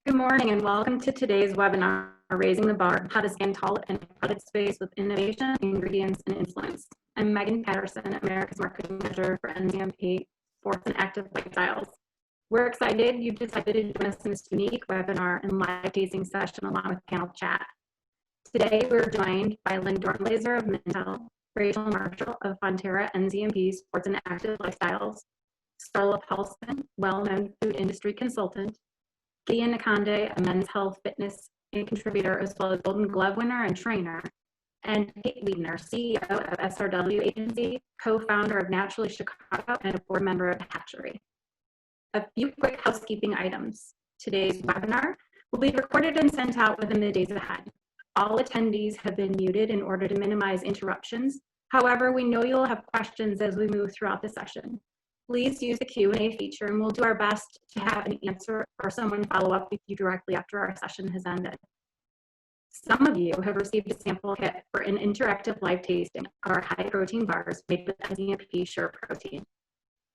Good morning and welcome to today's webinar, Raising the Bar, How to Stand Tall in a Crowded Space with Innovation, Ingredients, and Influence. I'm Megan Patterson, America's Marketing Manager for NZMP, Sports and Active Lifestyles. We're excited you've decided to join us in this unique webinar and live tasting session along with panel chat. Today we're joined by Lynn Dornblaser of Mintel, Rachel Marshall of Fonterra NZMP, Sports and Active Lifestyles, Starla Paulsen, well-known food industry consultant, Gideon Akande, a men's health, fitness, and contributor, as well as Golden Glove winner and trainer, and Weidner, CEO of SRW Agency, co-founder of Naturally Chicago, and a board member of Hatchery. A few quick housekeeping items. Today's webinar will be recorded and sent out within the days ahead. All attendees have been muted in order to minimize interruptions. However, we know you'll have questions as we move throughout the session. Please use the Q&A feature and we'll do our best to have an answer or someone follow up with you directly after our session has ended. Some of you have received a sample kit for an interactive live tasting of our high protein bars made with NZMP SureProtein.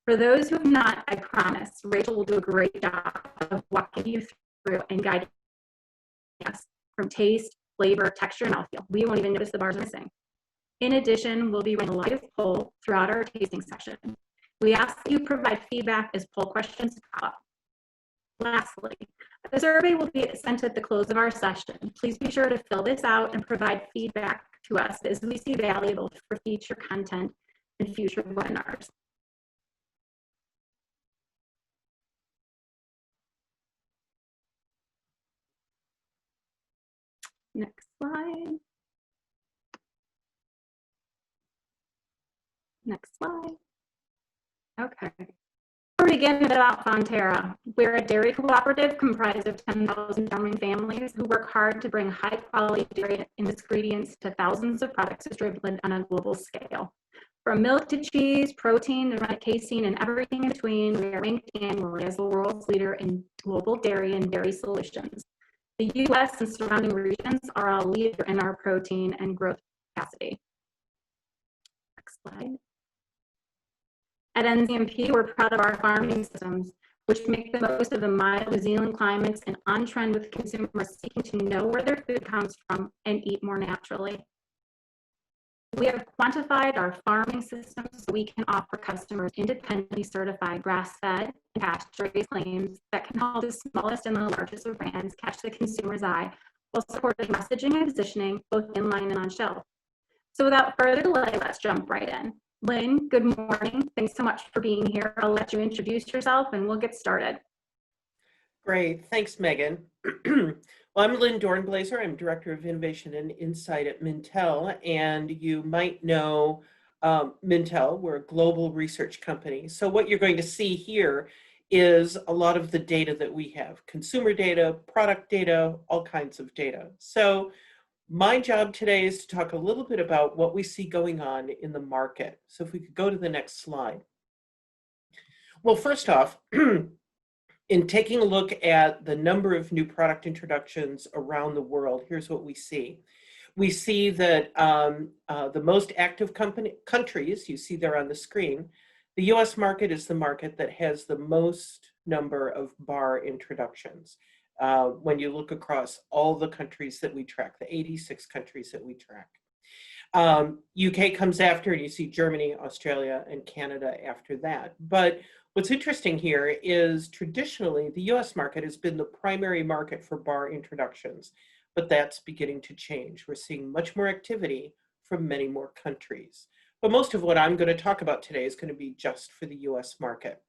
For those who have not, I promise Rachel will do a great job of walking you through and guiding us from taste, flavor, texture, and mouthfeel. We won't even notice the bars missing. In addition, we'll be running a live poll throughout our tasting session. We ask that you provide feedback as poll questions pop up. Lastly, a survey will be sent at the close of our session. Please be sure to fill this out and provide feedback to us as we see valuable for future content and future webinars. Next slide. Next slide. Okay. Before we begin, a bit about Fonterra. We're a dairy cooperative comprised of 10,000 farming families who work hard to bring high-quality dairy ingredients to thousands of products distributed on a global scale. From milk to cheese, protein, to casein, and everything in between, we are ranked annually as the world's leader in global dairy and dairy solutions. The US and surrounding regions are a leader in our protein and growth capacity. Next slide. At NZMP, we're proud of our farming systems, which make the most of the mild New Zealand climates and on trend with consumers seeking to know where their food comes from and eat more naturally. We have quantified our farming systems so we can offer customers independently certified grass-fed and pasture-raised claims that can help the smallest and the largest of brands catch the consumer's eye while supporting messaging and positioning both in-line and on shelf. So without further delay, let's jump right in. Lynn, good morning. Thanks so much for being here. I'll let you introduce yourself and we'll get started. Great, thanks Megan. Well, I'm Lynn Dornblaser. I'm Director of Innovation and Insight at Mintel, and you might know Mintel. We're a global research company. So what you're going to see here is a lot of the data that we have, consumer data, product data, all kinds of data. So my job today is to talk a little bit about what we see going on in the market. So if we could go to the next slide. Well, first off, in taking a look at the number of new product introductions around the world, here's what we see. We see that the most active countries, you see there on the screen, the US market is the market that has the most number of bar introductions. When you look across all the countries that we track, the 86 countries that we track. UK comes after, and you see Germany, Australia, and Canada after that. But what's interesting here is traditionally the US market has been the primary market for bar introductions, but that's beginning to change. We're seeing much more activity from many more countries. But most of what I'm going to talk about today is going to be just for the US market.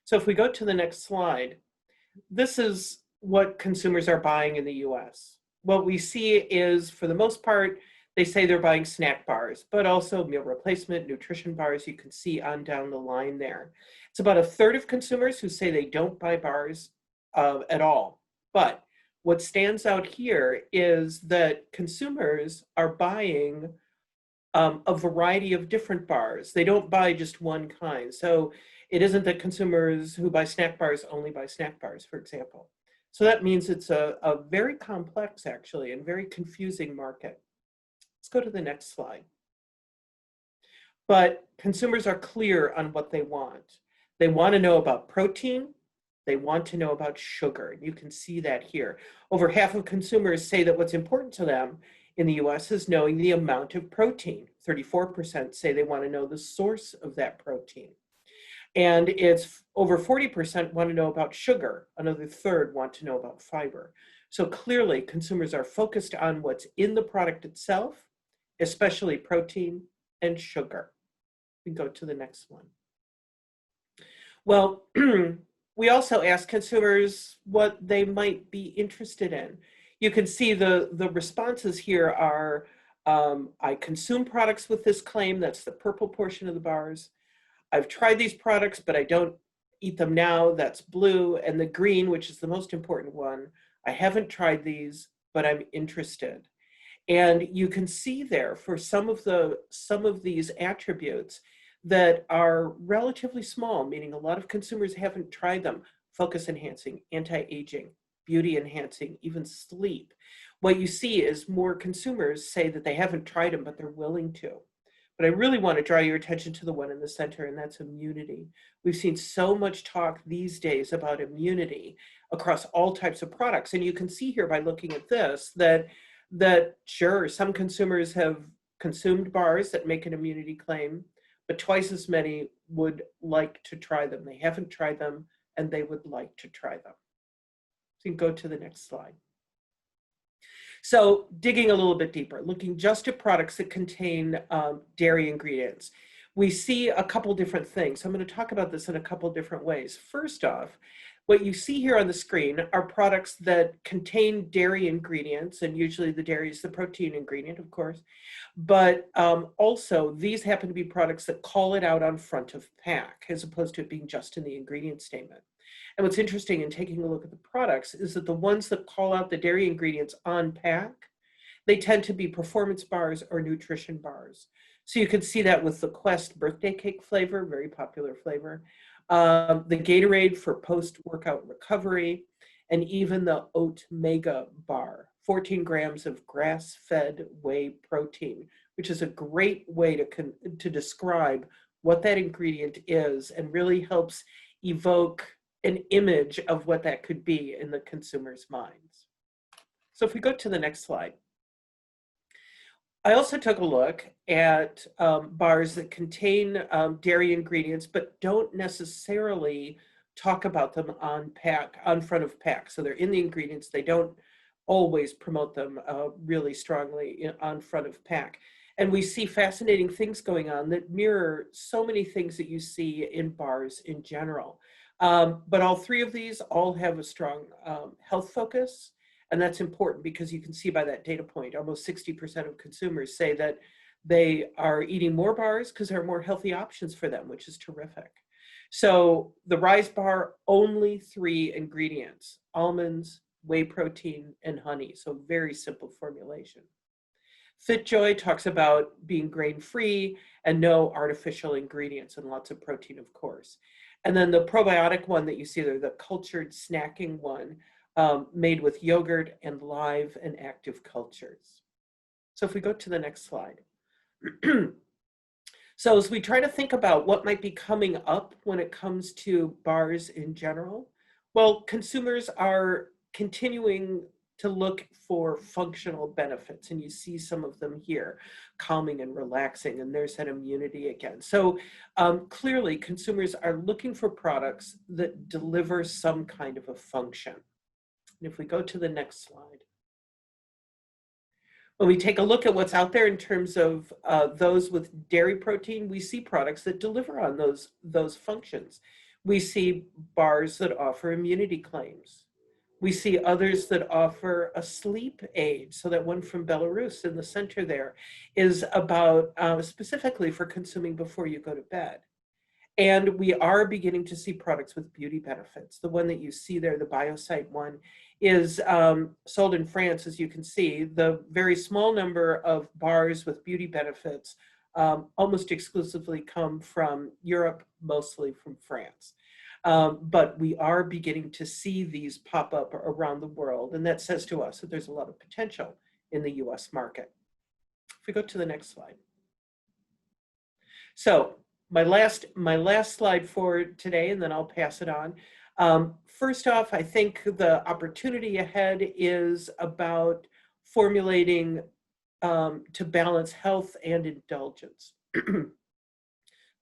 So if we go to the next slide, this is what consumers are buying in the US. What we see is, for the most part, they say they're buying snack bars, but also meal replacement, nutrition bars, you can see on down the line there. It's about a third of consumers who say they don't buy bars at all. But what stands out here is that consumers are buying a variety of different bars. They don't buy just one kind. So it isn't that consumers who buy snack bars only buy snack bars, for example. So that means it's a very complex, actually, and very confusing market. Let's go to the next slide. But consumers are clear on what they want. They want to know about protein, They want to know about sugar. You can see that here. Over half of consumers say that what's important to them in the US is knowing the amount of protein. 34% say they want to know the source of that protein. And it's over 40% want to know about sugar. Another third want to know about fiber. So clearly consumers are focused on what's in the product itself, especially protein and sugar. We go to the next one. Well, we also ask consumers what they might be interested in. You can see the responses here are, I consume products with this claim, that's the purple portion of the bars. I've tried these products, but I don't eat them now, that's blue. And the green, which is the most important one, I haven't tried these, but I'm interested. And you can see there for some of these attributes that are relatively small, meaning a lot of consumers haven't tried them: focus enhancing, anti-aging, beauty enhancing, even sleep. What you see is more consumers say that they haven't tried them, but they're willing to. But I really want to draw your attention to the one in the center, and that's immunity. We've seen so much talk these days about immunity across all types of products. And you can see here by looking at this that sure, some consumers have consumed bars that make an immunity claim, but twice as many would like to try them. They haven't tried them, and they would like to try them. So you can go to the next slide. So digging a little bit deeper, looking just at products that contain dairy ingredients, we see a couple different things. I'm going to talk about this in a couple different ways. First off, what you see here on the screen are products that contain dairy ingredients, and usually the dairy is the protein ingredient, of course, but also these happen to be products that call it out on front of pack, as opposed to it being just in the ingredient statement. And what's interesting in taking a look at the products is that the ones that call out the dairy ingredients on pack, they tend to be performance bars or nutrition bars. So you can see that with the Quest birthday cake flavor, very popular flavor, the Gatorade for post-workout recovery, and even the Oat Mega bar, 14 grams of grass-fed whey protein, which is a great way to describe what that ingredient is and really helps evoke an image of what that could be in the consumer's minds. So if we go to the next slide. I also took a look at bars that contain dairy ingredients, but don't necessarily talk about them on front of pack. So they're in the ingredients. They don't always promote them really strongly on front of pack. And we see fascinating things going on that mirror so many things that you see in bars in general. But all three of these all have a strong health focus. And that's important because you can see by that data point, almost 60% of consumers say that they are eating more bars because there are more healthy options for them, which is terrific. So the Rise bar, only 3 ingredients: almonds, whey protein, and honey. So very simple formulation. FitJoy talks about being grain-free and no artificial ingredients and lots of protein, of course. And then the probiotic one that you see there, the cultured snacking one, made with yogurt and live and active cultures. So if we go to the next slide. So as we try to think about what might be coming up when it comes to bars in general, well, consumers are continuing to look for functional benefits, and you see some of them here: calming and relaxing, and there's that immunity again. So clearly consumers are looking for products that deliver some kind of a function. And if we go to the next slide. When we take a look at what's out there in terms of those with dairy protein, we see products that deliver on those functions. We see bars that offer immunity claims. We see others that offer a sleep aid. So that one from Belarus in the center there is about specifically for consuming before you go to bed. And we are beginning to see products with beauty benefits. The one that you see there, the BioSite one, is sold in France, as you can see. The very small number of bars with beauty benefits almost exclusively come from Europe, mostly from France. But we are beginning to see these pop up around the world, and that says to us that there's a lot of potential in the US market. If we go to the next slide. So my last slide for today, and then I'll pass it on. First off, I think the opportunity ahead is about formulating to balance health and indulgence.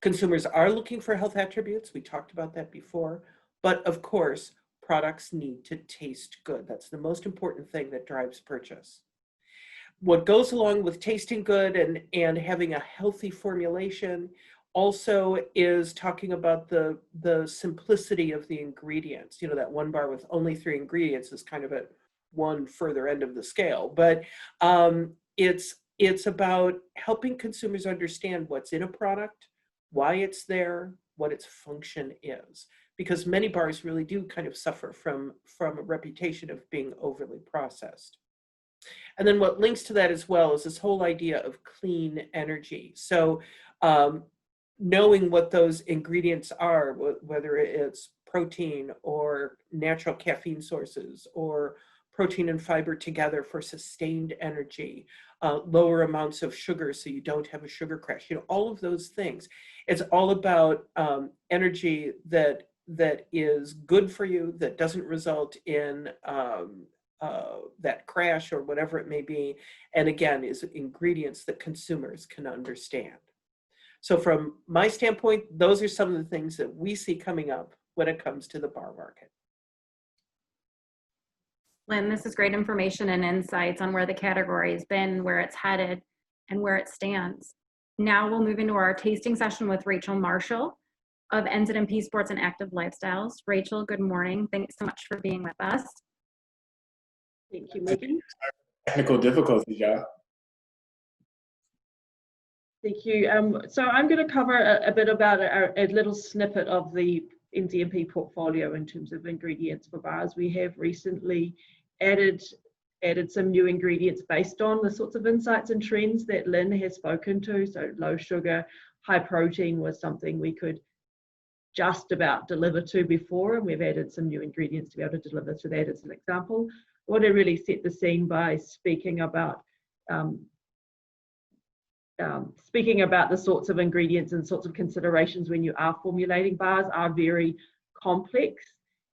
Consumers are looking for health attributes. We talked about that before. But of course, products need to taste good. That's the most important thing that drives purchase. What goes along with tasting good and having a healthy formulation also is talking about the simplicity of the ingredients. You know, that one bar with only 3 ingredients is kind of at one further end of the scale. But it's about helping consumers understand what's in a product, why it's there, what its function is. Because many bars really do kind of suffer from a reputation of being overly processed. And then what links to that as well is this whole idea of clean energy. So knowing what those ingredients are, whether it's protein or natural caffeine sources or protein and fiber together for sustained energy, lower amounts of sugar so you don't have a sugar crash, you know, all of those things. It's all about energy that is good for you, that doesn't result in that crash or whatever it may be, and again, is ingredients that consumers can understand. So from my standpoint, those are some of the things that we see coming up when it comes to the bar market. Lynn, this is great information and insights on where the category has been, where it's headed, and where it stands. Now we'll move into our tasting session with Rachel Marshall of NZMP Sports and Active Lifestyles. Rachel, good morning. Thanks so much for being with us. Thank you, Megan. Technical difficulties, y'all. Thank you. So I'm going to cover a bit about a little snippet of the NZMP portfolio in terms of ingredients for bars. We have recently added some new ingredients based on the sorts of insights and trends that Lynn has spoken to. So low sugar, high protein was something we could just about deliver to before, and we've added some new ingredients to be able to deliver to that as an example. I want to really set the scene by speaking about the sorts of ingredients and sorts of considerations when you are formulating bars are very complex,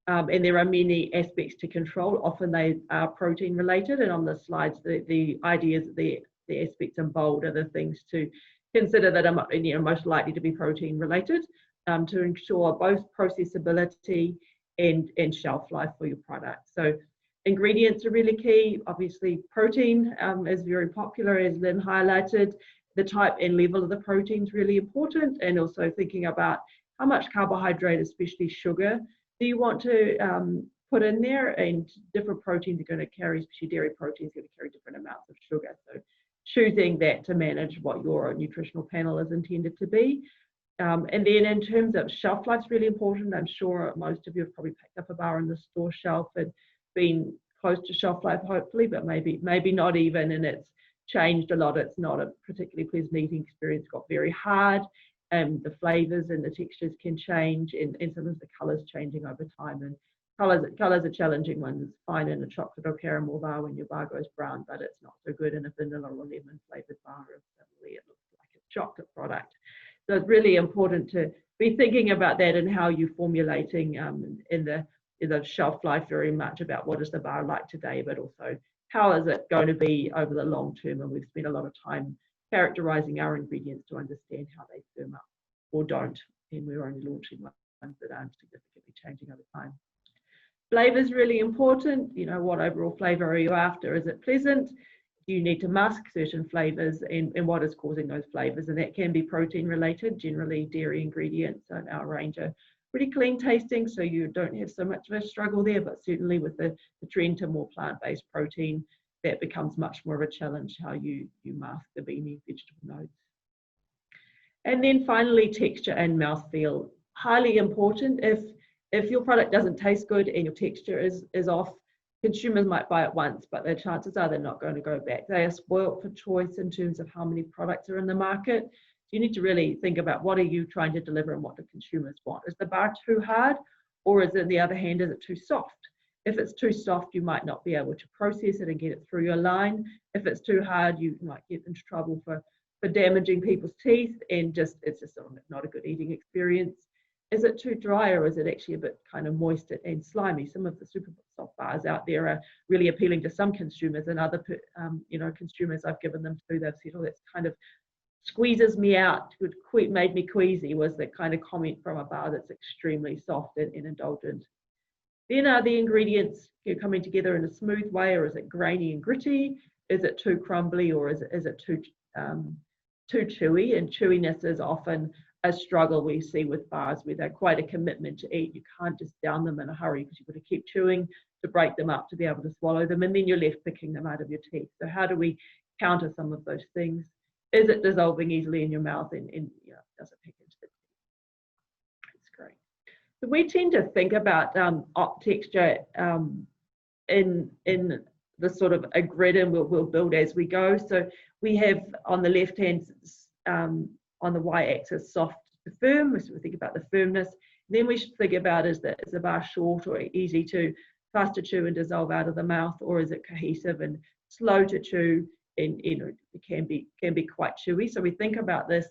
and there are many aspects to control. Often they are protein related, and on the slides the ideas, the aspects in bold are the things to consider that are most likely to be protein related, to ensure both processability and shelf life for your product. So ingredients are really key. Obviously protein is very popular, as Lynn highlighted. The type and level of the protein is really important, and also thinking about how much carbohydrate, especially sugar, do you want to put in there, and different proteins are going to carry, especially dairy proteins, going to carry different amounts of sugar. So choosing that to manage what your nutritional panel is intended to be. And then in terms of shelf life, is really important. I'm sure most of you have probably picked up a bar on the store shelf and been close to shelf life, hopefully, but maybe not even, and it's changed a lot. It's not a particularly pleasant eating experience. Got very hard, and the flavors and the textures can change, and sometimes the colors changing over time. And colors are challenging ones. It's fine in a chocolate or caramel bar when your bar goes brown, but it's not so good in a vanilla or lemon flavored bar if suddenly it looks like a chocolate product. So it's really important to be thinking about that and how you're formulating in the shelf life, very much about what is the bar like today, but also how is it going to be over the long term. And we've spent a lot of time characterizing our ingredients to understand how they firm up or don't. And we're only launching ones that aren't significantly changing over time. Flavor is really important. You know, what overall flavor are you after? Is it pleasant? Do you need to mask certain flavors, and what is causing those flavors? And that can be protein related. Generally, dairy ingredients in our range are pretty clean tasting, so you don't have so much of a struggle there, but certainly with the trend to more plant-based protein, that becomes much more of a challenge, how you mask the beanie vegetable notes. And then finally, texture and mouthfeel. Highly important. If your product doesn't taste good and your texture is off, consumers might buy it once, but the chances are they're not going to go back. They are spoilt for choice in terms of how many products are in the market. So you need to really think about, what are you trying to deliver and what do consumers want? Is the bar too hard, or is it, on the other hand, is it too soft? If it's too soft, you might not be able to process it and get it through your line. If it's too hard, you might get into trouble for damaging people's teeth, and it's just not a good eating experience. is it too dry, or is it actually a bit kind of moist and slimy? Some of the super soft bars out there are really appealing to some consumers, and other consumers I've given them to, they've said, oh, that's kind of squeezes me out, made me queasy, was the kind of comment from a bar that's extremely soft and indulgent. Then are the ingredients coming together in a smooth way, or is it grainy and gritty? Is it too crumbly, or is it too chewy? And chewiness is often a struggle we see with bars where they're quite a commitment to eat. You can't just down them in a hurry because you've got to keep chewing to break them up to be able to swallow them, and then you're left picking them out of your teeth. So how do we counter some of those things? Is it dissolving easily in your mouth, and does it pick into the teeth? That's great. So we tend to think about texture in the sort of a grid, and we'll build as we go. So we have on the left hand, on the y-axis, soft to firm. So we think about the firmness. Then we should think about, is the bar short or easy to, fast to chew and dissolve out of the mouth, or is it cohesive and slow to chew, and it can be quite chewy. So we think about this,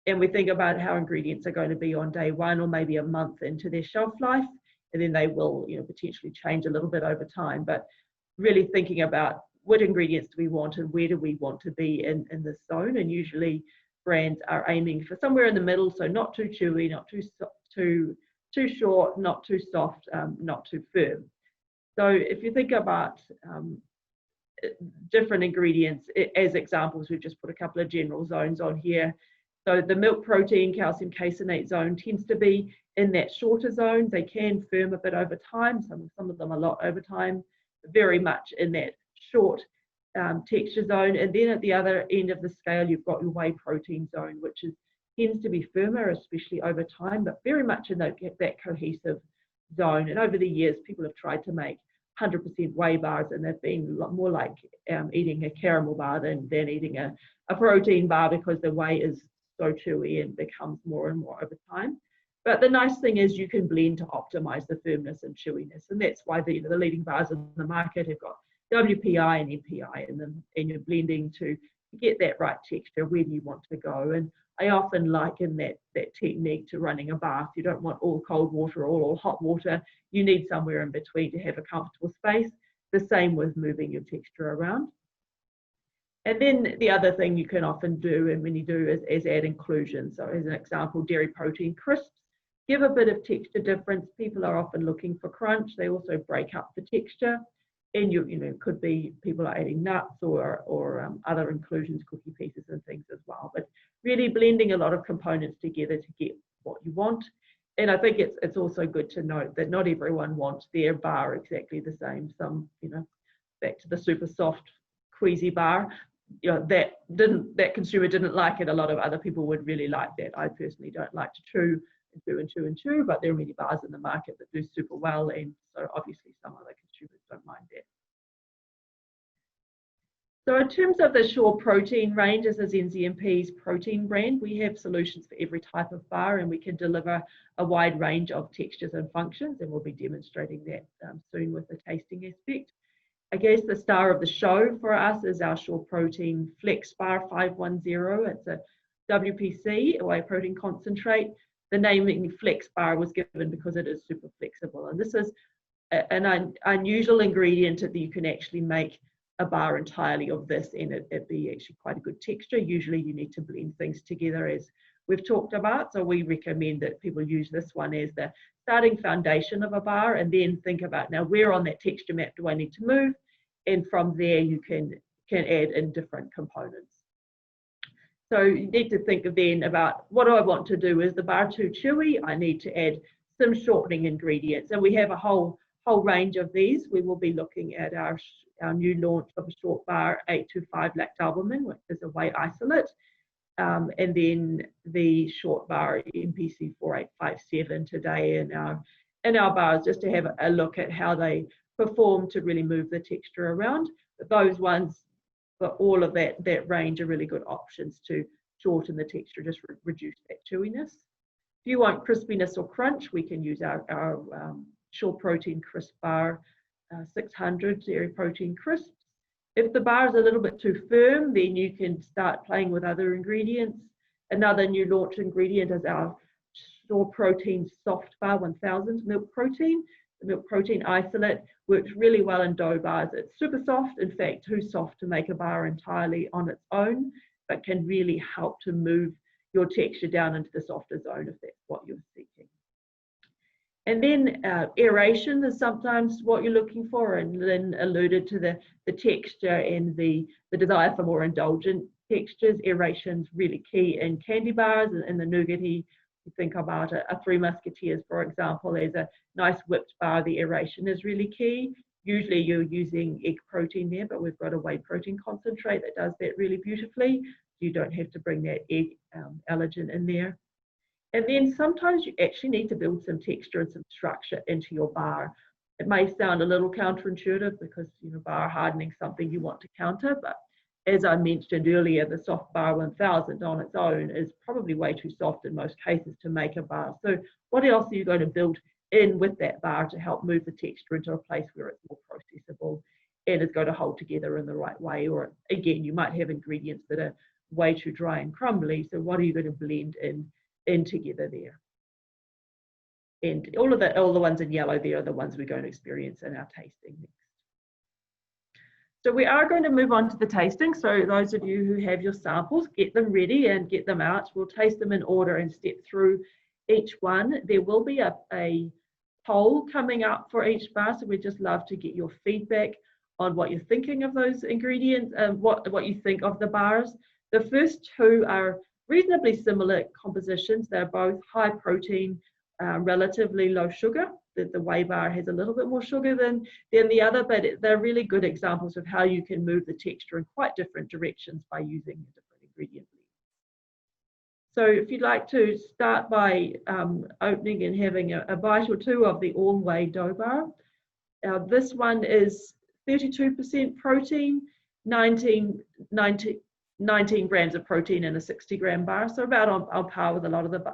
and we think about how ingredients are going to be on day one, or maybe a month into their shelf life, and then they will potentially change a little bit over time. But really thinking about what ingredients do we want, and where do we want to be in this zone. And usually brands are aiming for somewhere in the middle, so not too chewy, not too short, not too soft, not too firm. So if you think about different ingredients as examples, we've just put a couple of general zones on here. So the milk protein, calcium caseinate zone tends to be in that shorter zone. They can firm a bit over time, some of them a lot over time, very much in that short texture zone. And then at the other end of the scale, you've got your whey protein zone, which tends to be firmer, especially over time, but very much in that cohesive zone. And over the years, people have tried to make 100% whey bars, and they've been more like eating a caramel bar than eating a protein bar, because the whey is so chewy and becomes more and more over time. But the nice thing is you can blend to optimize the firmness and chewiness, and that's why the leading bars in the market have got WPI and MPI in them, and you're blending to get that right texture. Where do you want to go? And I often liken that technique to running a bath. You don't want all cold water or all hot water. You need somewhere in between to have a comfortable space. The same with moving your texture around. And then the other thing you can often do, and when you do, is add inclusion. So as an example, dairy protein crisps give a bit of texture difference. People are often looking for crunch. They also break up the texture. And could be people are adding nuts or other inclusions, cookie pieces and things as well. But really blending a lot of components together to get what you want. And I think it's also good to note that not everyone wants their bar exactly the same. Some, back to the super soft, queasy bar, that consumer didn't like it. A lot of other people would really like that. I personally don't like to chew and chew, but there are many bars in the market that do super well, and so obviously some other consumers don't mind that. So in terms of the SureProtein range, this is NZMP's protein brand. We have solutions for every type of bar, and we can deliver a wide range of textures and functions, and we'll be demonstrating that soon with the tasting aspect. I guess the star of the show for us is our SureProtein Flex Bar 510. It's a WPC, a whey protein concentrate. The naming Flex Bar was given because it is super flexible, and this is an unusual ingredient that you can actually make a bar entirely of this, and it be actually quite a good texture. Usually you need to blend things together, as we've talked about, so we recommend that people use this one as the starting foundation of a bar, and then think about, now where on that texture map do I need to move, and from there you can add in different components. So you need to think then about, what do I want to do? Is the bar too chewy? I need to add some shortening ingredients, and we have a whole range of these. We will be looking at our new launch of a short bar 825 lactalbumin, which is a whey isolate, and then the short bar MPC 4857 today in our bars, just to have a look at how they perform to really move the texture around. But those ones, for all of that range, are really good options to shorten the texture, just reduce that chewiness. If you want crispiness or crunch, we can use our SureProtein Crisp Bar 600 dairy protein crisps. If the bar is a little bit too firm, then you can start playing with other ingredients. Another new launch ingredient is our SureProtein Soft Bar 1000 milk protein. The milk protein isolate works really well in dough bars. It's super soft, in fact, too soft to make a bar entirely on its own, but can really help to move your texture down into the softer zone if that's what you're seeking. And then aeration is sometimes what you're looking for, and Lynn alluded to the texture and the desire for more indulgent textures. Aeration's really key in candy bars and the nougaty. You think about a Three Musketeers, for example, as a nice whipped bar. The aeration is really key. Usually you're using egg protein there, but we've got a whey protein concentrate that does that really beautifully. You don't have to bring that egg allergen in there. And then sometimes you actually need to build some texture and some structure into your bar. It may sound a little counterintuitive because, you know, bar hardening is something you want to counter, but as I mentioned earlier, the soft bar 1000 on its own is probably way too soft in most cases to make a bar. So what else are you going to build in with that bar to help move the texture into a place where it's more processable and is going to hold together in the right way? Or again, you might have ingredients that are way too dry and crumbly. So what are you going to blend in together there? And all the ones in yellow there are the ones we're going to experience in our tasting next. So we are going to move on to the tasting. So those of you who have your samples, get them ready and get them out. We'll taste them in order and step through each one. There will be a poll coming up for each bar, so we'd just love to get your feedback on what you're thinking of those ingredients and what you think of the bars. The first two are reasonably similar compositions. They're both high protein, relatively low sugar. The whey bar has a little bit more sugar than the other, but they're really good examples of how you can move the texture in quite different directions by using a different ingredient. So if you'd like to start by opening and having a bite or two of the all whey dough bar. This one is 32% protein, 19 grams of protein in a 60-gram bar, so about on par with a lot of the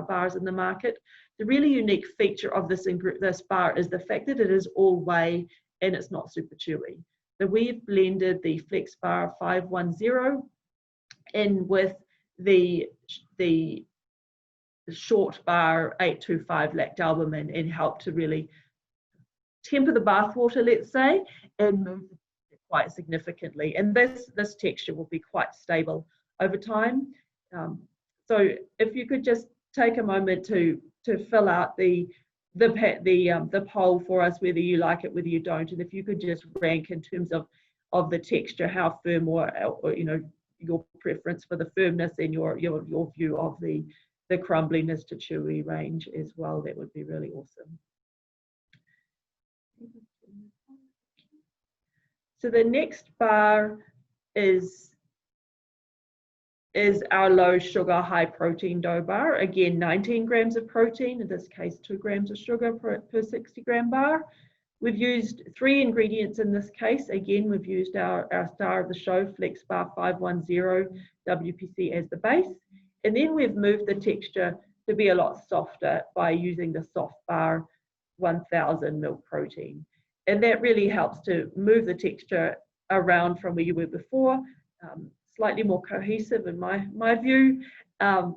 bars in the market. The really unique feature of this bar is the fact that it is all whey and it's not super chewy. So we've blended the Flex Bar 510 in with the short bar 825 lactalbumin and help to really temper the bath water, let's say, and move it quite significantly. And this texture will be quite stable over time. So if you could just take a moment to fill out the poll for us, whether you like it, whether you don't, and if you could just rank in terms of the texture, how firm or you know, your preference for the firmness and your view of the crumbliness to chewy range as well, that would be really awesome. So the next bar is our low sugar, high protein dough bar. Again, 19 grams of protein, in this case 2 grams of sugar per 60-gram bar. We've used 3 ingredients in this case. Again, we've used our star of the show, Flex Bar 510 WPC as the base. And then we've moved the texture to be a lot softer by using the Soft Bar 1000 milk protein. And that really helps to move the texture around from where you were before, slightly more cohesive in my view,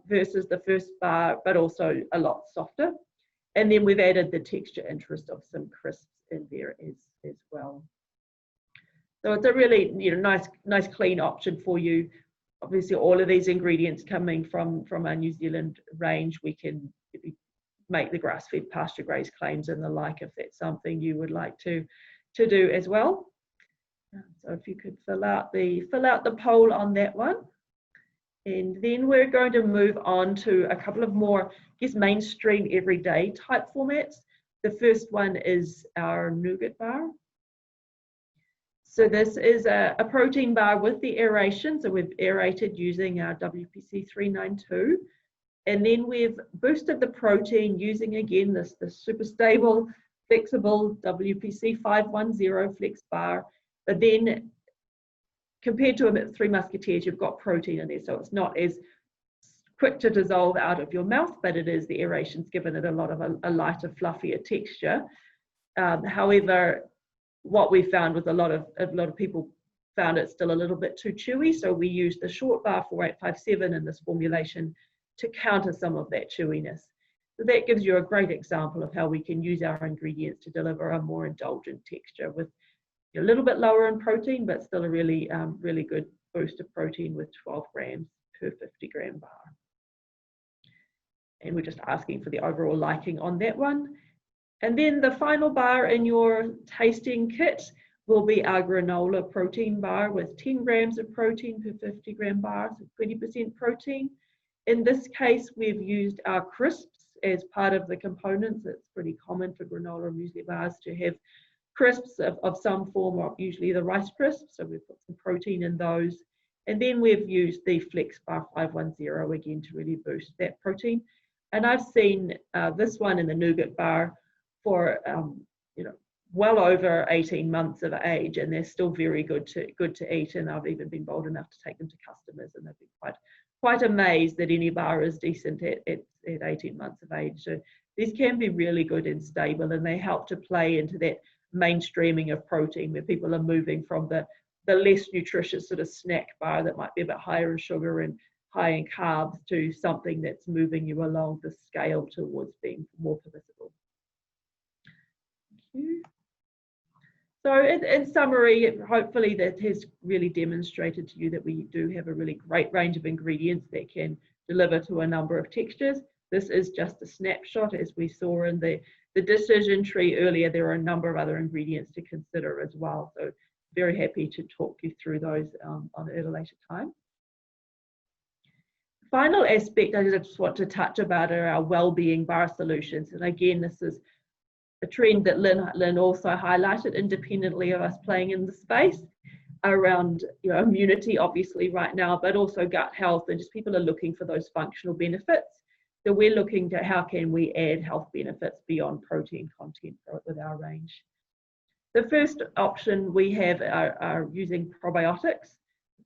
versus the first bar, but also a lot softer. And then we've added the texture interest of some crisps in there as well. So it's a really, you know, nice clean option for you. Obviously, all of these ingredients coming from our New Zealand range, we can make the grass-fed pasture-grazed claims and the like, if that's something you would like to do as well. So if you could fill out the poll on that one. And then we're going to move on to a couple of more, I guess, mainstream everyday type formats. The first one is our nougat bar. So this is a protein bar with the aeration. So we've aerated using our WPC 392. And then we've boosted the protein using, again, this super stable, flexible WPC 510 Flex Bar. But then compared to a Three Musketeers, you've got protein in there. So it's not as quick to dissolve out of your mouth, but it is, the aeration's given it a lot of a lighter, fluffier texture. However, what we found was a lot of people found it still a little bit too chewy. So we used the short bar 4857 in this formulation to counter some of that chewiness. So that gives you a great example of how we can use our ingredients to deliver a more indulgent texture with a little bit lower in protein, but still a really, really good boost of protein with 12 grams per 50 gram bar. And we're just asking for the overall liking on that one. And then the final bar in your tasting kit will be our granola protein bar with 10 grams of protein per 50 gram bar, so 20% protein. In this case, we've used our crisps as part of the components. It's pretty common for granola and muesli bars to have crisps of some form, or usually the rice crisps. So we've put some protein in those. And then we've used the Flex Bar 510 again to really boost that protein. And I've seen this one in the nougat bar for well over 18 months of age, and they're still very good to eat. And I've even been bold enough to take them to customers, and they've been quite amazed that any bar is decent at 18 months of age. So these can be really good and stable, and they help to play into that mainstreaming of protein, where people are moving from the less nutritious sort of snack bar that might be a bit higher in sugar and high in carbs to something that's moving you along the scale towards being more permissible. Thank you. So in summary, hopefully that has really demonstrated to you that we do have a really great range of ingredients that can deliver to a number of textures. This is just a snapshot. As we saw in the decision tree earlier, there are a number of other ingredients to consider as well. So very happy to talk you through those at a later time. Final aspect I just want to touch about are our well-being bar solutions. And again, this is a trend that Lynn also highlighted independently of us playing in the space around immunity, obviously right now, but also gut health, and just people are looking for those functional benefits. So we're looking to how can we add health benefits beyond protein content with our range. The first option we have are using probiotics.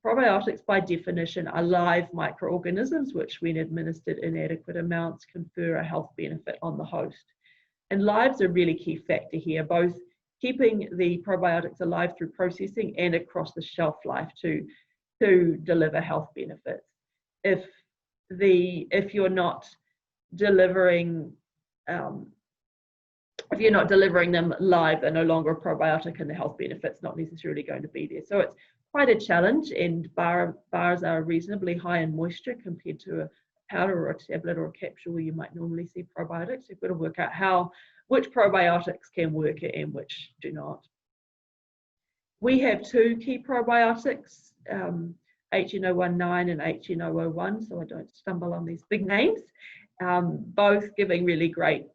Probiotics, by definition, are live microorganisms, which when administered in adequate amounts confer a health benefit on the host. And live's a really key factor here, both keeping the probiotics alive through processing and across the shelf life to deliver health benefits. If you're not delivering them live, they're no longer a probiotic, and the health benefit's not necessarily going to be there. So it's quite a challenge, and bars are reasonably high in moisture compared to a powder or a tablet or a capsule where you might normally see probiotics. You've got to work out which probiotics can work and which do not. We have two key probiotics, HN019 and HN001, so I don't stumble on these big names, both giving really great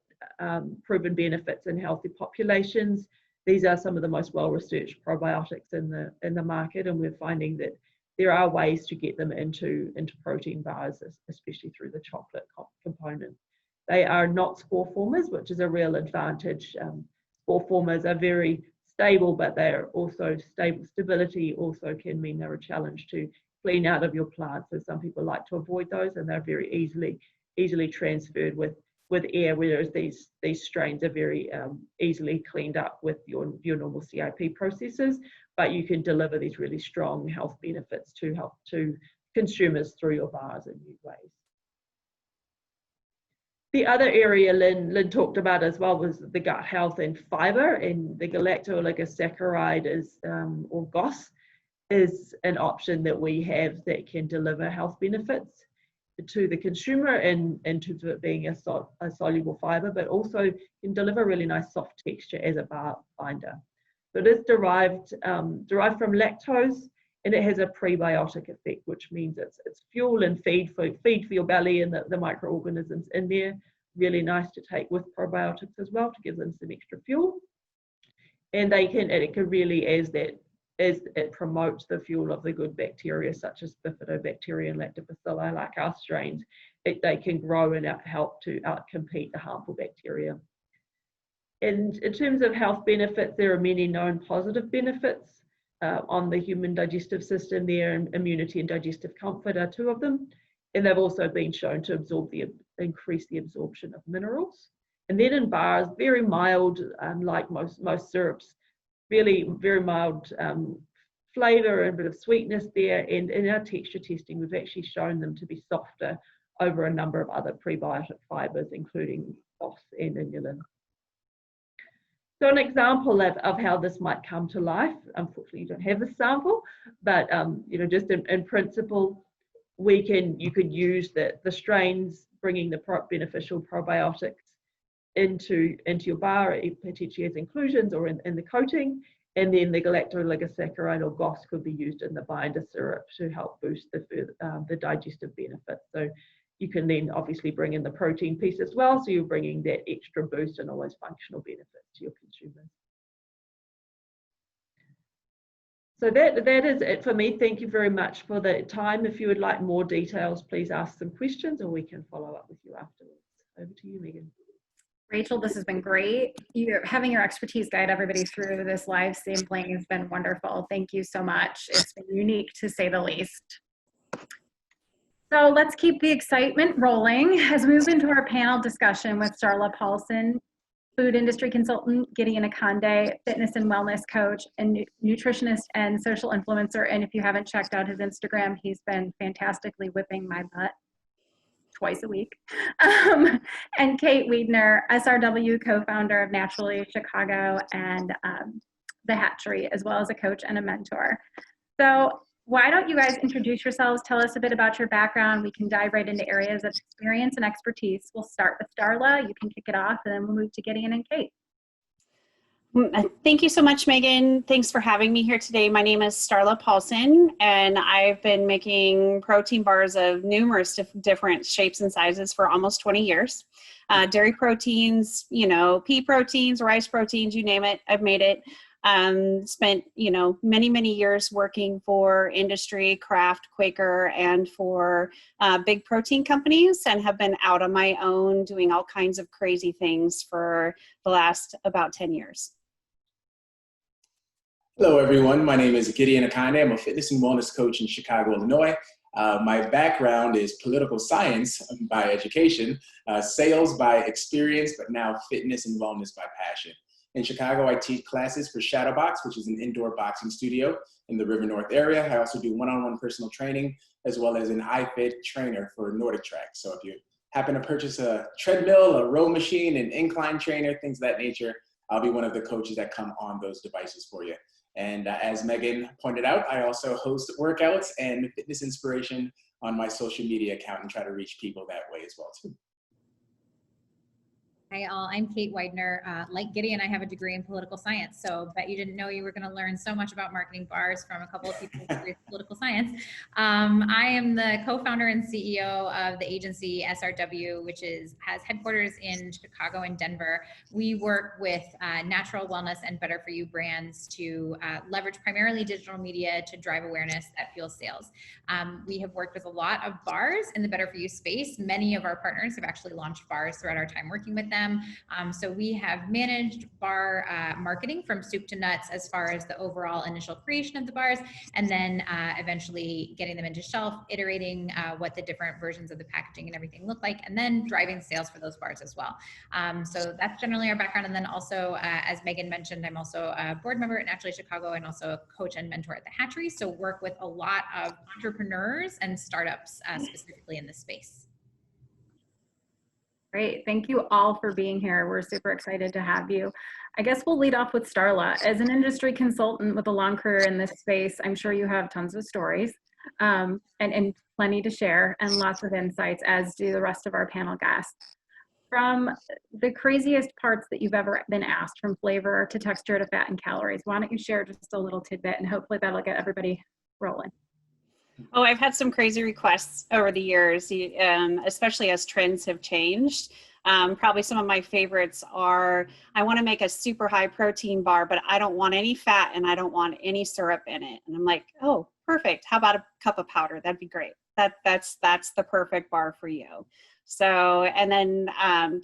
proven benefits in healthy populations. These are some of the most well-researched probiotics in the market, and we're finding that there are ways to get them into protein bars, especially through the chocolate component. They are not spore formers, which is a real advantage. Spore formers are very stable, but they're also stability also can mean they're a challenge to clean out of your plant. So some people like to avoid those, and they're very easily transferred with air, whereas these strains are very easily cleaned up with your normal CIP processes, but you can deliver these really strong health benefits to consumers through your bars in new ways. The other area Lynn talked about as well was the gut health and fiber, and the galacto-oligosaccharide or GOS is an option that we have that can deliver health benefits to the consumer in terms of it being a soluble fiber, but also can deliver really nice soft texture as a bar binder. So it is derived from lactose, and it has a prebiotic effect, which means it's fuel and feed for your belly and the microorganisms in there. Really nice to take with probiotics as well to give them some extra fuel. And it can really, as it promotes the fuel of the good bacteria such as bifidobacteria and lactobacilli, like our strains, they can grow and help to outcompete the harmful bacteria. And in terms of health benefits, there are many known positive benefits on the human digestive system there, and immunity and digestive comfort are two of them. And they've also been shown to increase the absorption of minerals. And then in bars, very mild, like most syrups, really very mild flavor and a bit of sweetness there. And in our texture testing, we've actually shown them to be softer over a number of other prebiotic fibers, including GOS and inulin. So an example of how this might come to life, unfortunately you don't have a sample, but just in principle, you could use the strains bringing the beneficial probiotics into your bar, potentially as inclusions or in the coating, and then the galactoligosaccharide or GOS could be used in the binder syrup to help boost the digestive benefits. So you can then obviously bring in the protein piece as well, so you're bringing that extra boost and always functional benefits to your consumers. So that is it for me. Thank you very much for the time. If you would like more details, please ask some questions or we can follow up with you afterwards. Over to you, Megan. Rachel, this has been great. Having your expertise guide everybody through this live sampling has been wonderful. Thank you so much. It's been unique to say the least. So let's keep the excitement rolling as we move into our panel discussion with Starla Paulsen, food industry consultant, Gideon Akande, fitness and wellness coach, and nutritionist and social influencer. And if you haven't checked out his Instagram, he's been fantastically whipping my butt twice a week. And Kate Weidner, SRW co-founder of Naturally Chicago and the Hatchery, as well as a coach and a mentor. So why don't you guys introduce yourselves, tell us a bit about your background. We can dive right into areas of experience and expertise. We'll start with Starla, you can kick it off, and then we'll move to Gideon and Kate. Thank you so much, Megan. Thanks for having me here today. My name is Starla Paulsen, and I've been making protein bars of numerous different shapes and sizes for almost 20 years. Dairy proteins, pea proteins, rice proteins, you name it, I've made it. Spent, many years working for industry, Kraft, Quaker, and for big protein companies, and have been out on my own doing all kinds of crazy things for the last about 10 years. Hello, everyone. My name is Gideon Akande. I'm a fitness and wellness coach in Chicago, Illinois. My background is political science by education, sales by experience, but now fitness and wellness by passion. In Chicago, I teach classes for Shadowbox, which is an indoor boxing studio in the River North area. I also do one-on-one personal training, as well as an iFit trainer for Nordic Track. So if you happen to purchase a treadmill, a row machine, an incline trainer, things of that nature, I'll be one of the coaches that come on those devices for you. And as Megan pointed out, I also host workouts and fitness inspiration on my social media account and try to reach people that way as well, too. Hi all, I'm Kate Weidner. Like Gideon, I have a degree in political science, so bet you didn't know you were going to learn so much about marketing bars from a couple of people with degrees in political science. I am the co-founder and CEO of the agency SRW, which has headquarters in Chicago and Denver. We work with natural wellness and better for you brands to leverage primarily digital media to drive awareness that fuels sales. We have worked with a lot of bars in the better for you space. Many of our partners have actually launched bars throughout our time working with them. So we have managed bar marketing from soup to nuts as far as the overall initial creation of the bars, and then eventually getting them into shelf, iterating what the different versions of the packaging and everything look like, and then driving sales for those bars as well. So that's generally our background. And then also, as Megan mentioned, I'm also a board member at Naturally Chicago and also a coach and mentor at the Hatchery. So work with a lot of entrepreneurs and startups specifically in this space. Great. Thank you all for being here. We're super excited to have you. I guess we'll lead off with Starla. As an industry consultant with a long career in this space, I'm sure you have tons of stories and plenty to share and lots of insights, as do the rest of our panel guests. From the craziest parts that you've ever been asked, from flavor to texture to fat and calories, why don't you share just a little tidbit, and hopefully that'll get everybody rolling. Oh, I've had some crazy requests over the years, especially as trends have changed. Probably some of my favorites are, I want to make a super high protein bar, but I don't want any fat and I don't want any syrup in it. And I'm like, oh, perfect. How about a cup of powder? That'd be great. That's the perfect bar for you. So, and then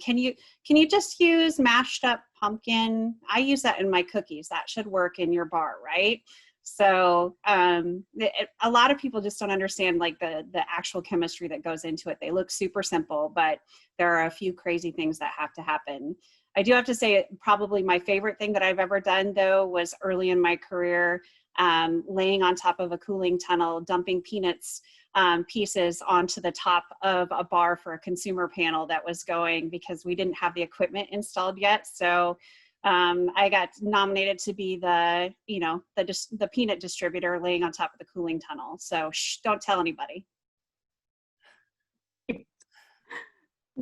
can you just use mashed up pumpkin? I use that in my cookies. That should work in your bar, right? So a lot of people just don't understand like the actual chemistry that goes into it. They look super simple, but there are a few crazy things that have to happen. I do have to say, probably my favorite thing that I've ever done, though, was early in my career, laying on top of a cooling tunnel, dumping peanuts pieces onto the top of a bar for a consumer panel that was going, because we didn't have the equipment installed yet. So I got nominated to be the, the peanut distributor laying on top of the cooling tunnel. So shh, don't tell anybody.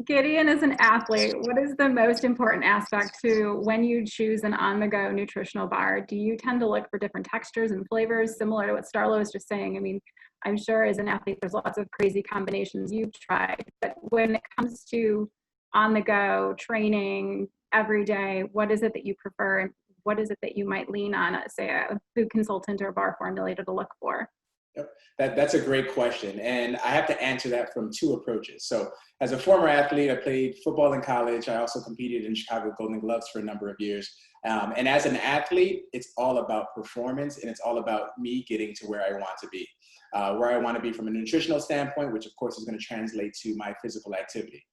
Gideon is an athlete. What is the most important aspect to when you choose an on-the-go nutritional bar? Do you tend to look for different textures and flavors, similar to what Starla was just saying? I mean, I'm sure as an athlete, there's lots of crazy combinations you've tried, but when it comes to on-the-go training every day, what is it that you prefer, and what is it that you might lean on, say, a food consultant or a bar formulator to look for? Yep. That's a great question. And I have to answer that from two approaches. So as a former athlete, I played football in college. I also competed in Chicago Golden Gloves for a number of years. And as an athlete, it's all about performance, and it's all about me getting to where I want to be. Where I want to be from a nutritional standpoint, which of course is going to translate to my physical activity.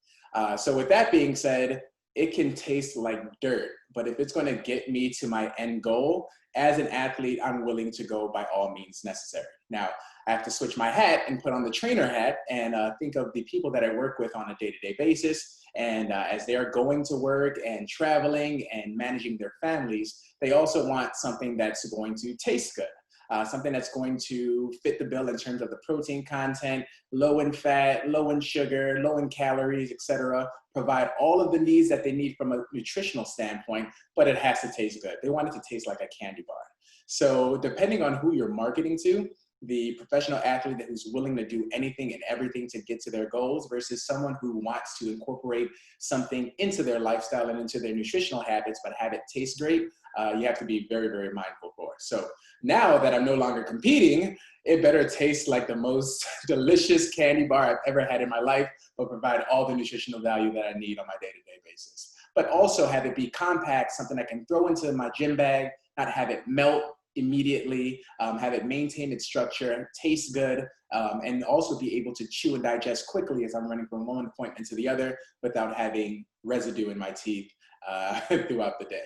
So with that being said, it can taste like dirt, but if it's going to get me to my end goal, as an athlete, I'm willing to go by all means necessary. Now, I have to switch my hat and put on the trainer hat and think of the people that I work with on a day-to-day basis. And as they are going to work and traveling and managing their families, they also want something that's going to taste good. Something that's going to fit the bill in terms of the protein content, low in fat, low in sugar, low in calories, etc. Provide all of the needs that they need from a nutritional standpoint, but it has to taste good. They want it to taste like a candy bar. So depending on who you're marketing to, the professional athlete who's willing to do anything and everything to get to their goals versus someone who wants to incorporate something into their lifestyle and into their nutritional habits, but have it taste great, you have to be very, very mindful for. So now that I'm no longer competing, it better taste like the most delicious candy bar I've ever had in my life, but provide all the nutritional value that I need on my day-to-day basis. But also have it be compact, something I can throw into my gym bag, not have it melt immediately, have it maintain its structure, taste good, and also be able to chew and digest quickly as I'm running from one appointment to the other without having residue in my teeth throughout the day.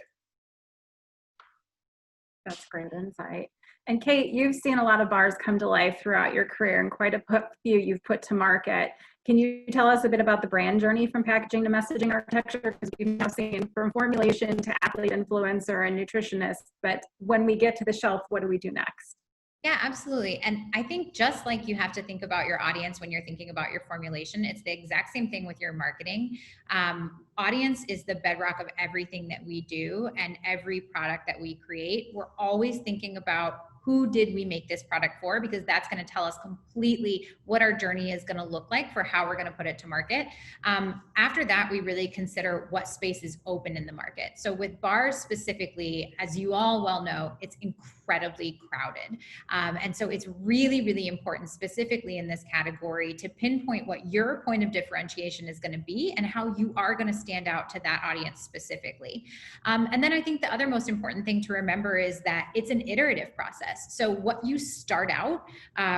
That's great insight. And Kate, you've seen a lot of bars come to life throughout your career, and quite a few you've put to market. Can you tell us a bit about the brand journey from packaging to messaging architecture? Because we've now seen from formulation to athlete influencer and nutritionist, but when we get to the shelf, what do we do next? Yeah, absolutely. And I think just like you have to think about your audience when you're thinking about your formulation, it's the exact same thing with your marketing. Audience is the bedrock of everything that we do and every product that we create. We're always thinking about who did we make this product for, because that's going to tell us completely what our journey is going to look like for how we're going to put it to market. After that, we really consider what space is open in the market. So with bars specifically, as you all well know, it's incredibly crowded. And so it's really, really important, specifically in this category, to pinpoint what your point of differentiation is going to be and how you are going to stand out to that audience specifically. And then I think the other most important thing to remember is that it's an iterative process. So what you start out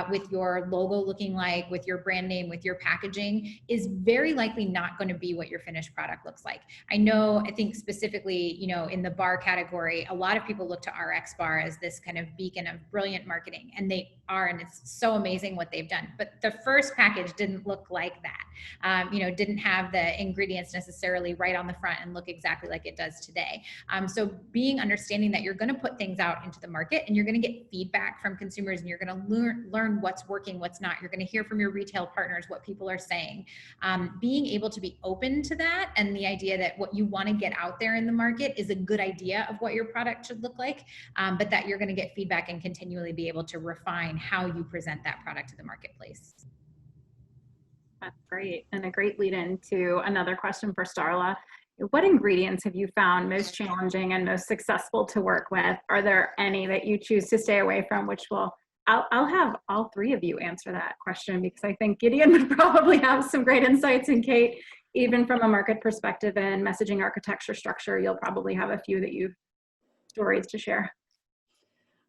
with your logo looking like, with your brand name, with your packaging, is very likely not going to be what your finished product looks like. I think specifically, in the bar category, a lot of people look to RX Bar as this kind of beacon of brilliant marketing, and they are, and it's so amazing what they've done. But the first package didn't look like that. Didn't have the ingredients necessarily right on the front and look exactly like it does today. So understanding that you're going to put things out into the market and you're going to get feedback from consumers, and you're going to learn what's working, what's not. You're going to hear from your retail partners what people are saying. Being able to be open to that, and the idea that what you want to get out there in the market is a good idea of what your product should look like, but that you're going to get feedback and continually be able to refine how you present that product to the marketplace. That's great, and a great lead into another question for Starla. What ingredients have you found most challenging and most successful to work with? Are there any that you choose to stay away from, which I'll have all three of you answer that question, because I think Gideon would probably have some great insights, and Kate, even from a market perspective and messaging architecture structure, you'll probably have a few that you've stories to share.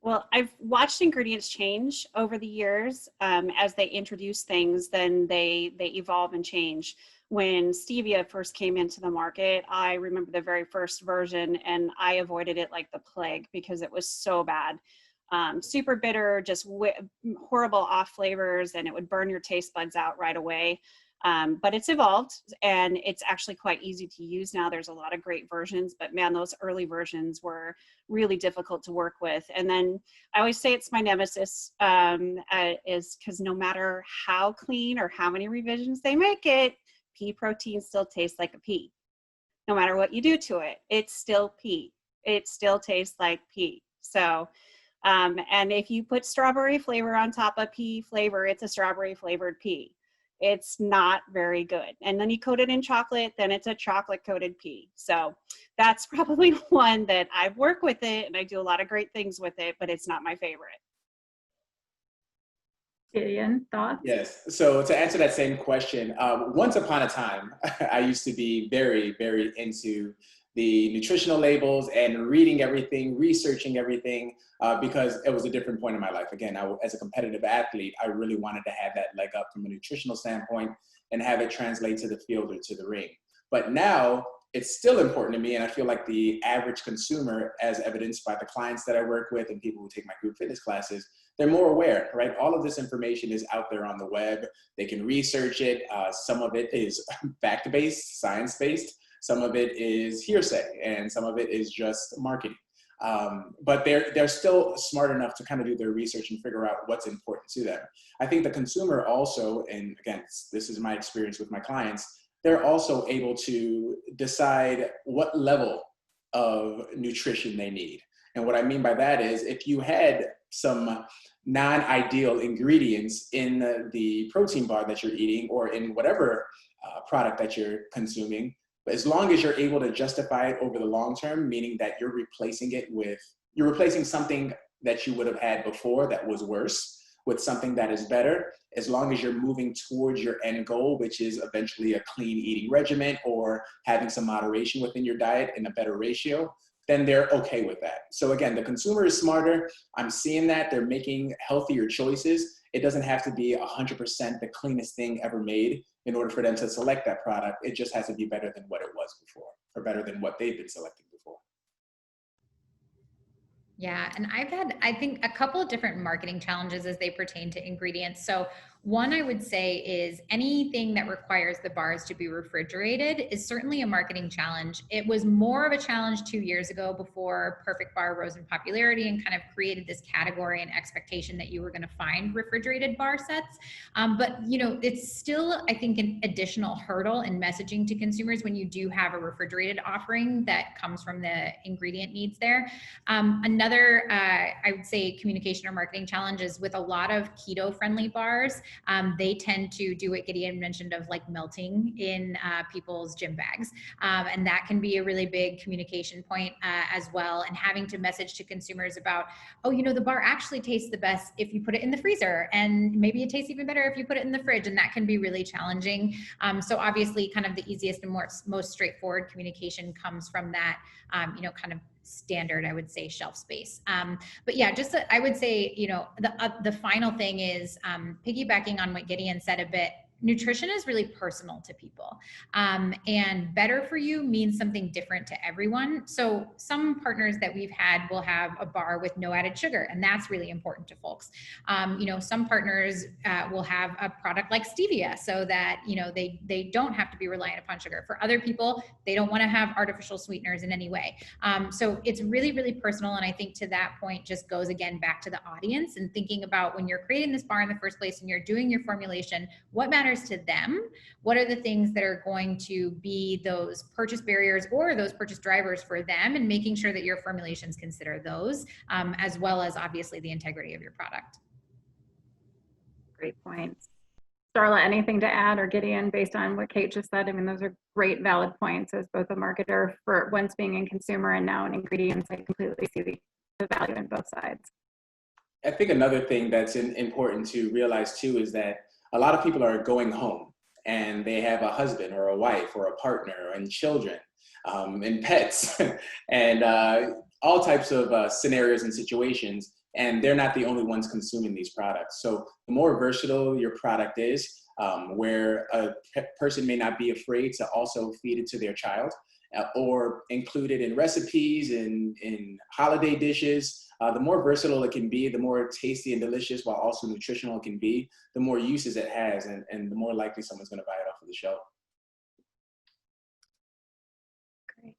Well, I've watched ingredients change over the years. As they introduce things, then they evolve and change. when stevia first came into the market, I remember the very first version and I avoided it like the plague because it was so bad. Super bitter, just horrible off flavors, and it would burn your taste buds out right away. But it's evolved and it's actually quite easy to use now. There's a lot of great versions, but man, those early versions were really difficult to work with. And then I always say it's my nemesis, is because no matter how clean or how many revisions they make it, pea protein still tastes like a pea. No matter what you do to it, it's still pea. It still tastes like pea. So, and if you put strawberry flavor on top of pea flavor, it's a strawberry flavored pea. It's not very good. And then you coat it in chocolate, then it's a chocolate coated pea. So that's probably one that I've worked with it and I do a lot of great things with it, but it's not my favorite. Gideon, thoughts? Yes. So to answer that same question, once upon a time, I used to be very, very into the nutritional labels and reading everything, researching everything, because it was a different point in my life. Again, as a competitive athlete, I really wanted to have that leg up from a nutritional standpoint and have it translate to the field or to the ring. But now it's still important to me, and I feel like the average consumer, as evidenced by the clients that I work with and people who take my group fitness classes, they're more aware, right? All of this information is out there on the web. They can research it. Some of it is fact-based, science-based. Some of it is hearsay, and some of it is just marketing. But they're still smart enough to kind of do their research and figure out what's important to them. I think the consumer also, and again, this is my experience with my clients, they're also able to decide what level of nutrition they need. And what I mean by that is if you had some non-ideal ingredients in the protein bar that you're eating or in whatever product that you're consuming, but as long as you're able to justify it over the long term, meaning that you're replacing something that you would have had before that was worse with something that is better, as long as you're moving towards your end goal, which is eventually a clean eating regimen or having some moderation within your diet in a better ratio, then they're okay with that. So again, the consumer is smarter. I'm seeing that they're making healthier choices. It doesn't have to be 100% the cleanest thing ever made in order for them to select that product. It just has to be better than what it was before, or better than what they've been selecting before. Yeah, and I've had, I think, a couple of different marketing challenges as they pertain to ingredients. So one I would say is anything that requires the bars to be refrigerated is certainly a marketing challenge. It was more of a challenge 2 years ago before Perfect Bar rose in popularity and kind of created this category and expectation that you were going to find refrigerated bar sets. But you know, it's still, I think, an additional hurdle in messaging to consumers when you do have a refrigerated offering that comes from the ingredient needs there. Another, I would say, communication or marketing challenge is with a lot of keto-friendly bars. They tend to do what Gideon mentioned of like melting in people's gym bags. And that can be a really big communication point as well. And having to message to consumers about, oh, you know, the bar actually tastes the best if you put it in the freezer. And maybe it tastes even better if you put it in the fridge. And that can be really challenging. So obviously kind of the easiest and most straightforward communication comes from that, you know, kind of standard, I would say, shelf space. But yeah, just I would say, you know, the final thing is piggybacking on what Gideon said a bit. Nutrition is really personal to people, and better for you means something different to everyone. So some partners that we've had will have a bar with no added sugar, and that's really important to folks. You know, some partners will have a product like stevia so that, you know, they don't have to be reliant upon sugar. For other people, they don't want to have artificial sweeteners in any way. So it's really, really personal. And I think to that point just goes again back to the audience and thinking about when you're creating this bar in the first place and you're doing your formulation, what matters to them? What are the things that are going to be those purchase barriers or those purchase drivers for them, and making sure that your formulations consider those, as well as obviously the integrity of your product. Great points. Starla, anything to add, or Gideon, based on what Kate just said? I mean, those are great valid points as both a marketer for once being in consumer and now in ingredients. I completely see the value in both sides. I think another thing that's important to realize too is that a lot of people are going home and they have a husband or a wife or a partner and children and pets and all types of scenarios and situations. And they're not the only ones consuming these products. So the more versatile your product is, where a person may not be afraid to also feed it to their child, or include it in recipes, in holiday dishes. The more versatile it can be, the more tasty and delicious while also nutritional it can be, the more uses it has, and the more likely someone's going to buy it off of the shelf. Great.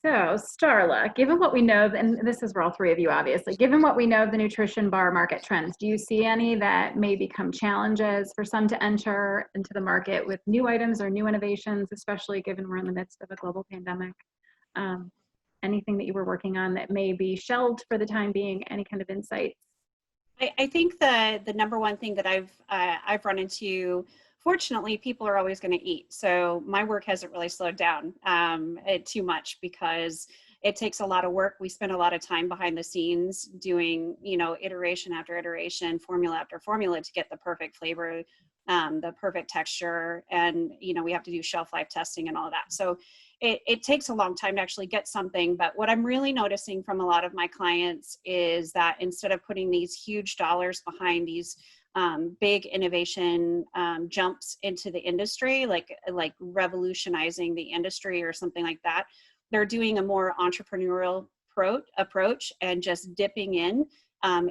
So Starla, given what we know, and this is for all three of you, obviously, given what we know of the nutrition bar market trends, do you see any that may become challenges for some to enter into the market with new items or new innovations, especially given we're in the midst of a global pandemic? Anything that you were working on that may be shelved for the time being? Any kind of insights? I think the number one thing that I've run into, fortunately, people are always going to eat. So my work hasn't really slowed down too much, because it takes a lot of work. We spend a lot of time behind the scenes doing, iteration after iteration, formula after formula to get the perfect flavor, the perfect texture. And, we have to do shelf life testing and all of that. So it takes a long time to actually get something. But what I'm really noticing from a lot of my clients is that instead of putting these huge dollars behind these big innovation jumps into the industry, like revolutionizing the industry or something like that, they're doing a more entrepreneurial approach and just dipping in,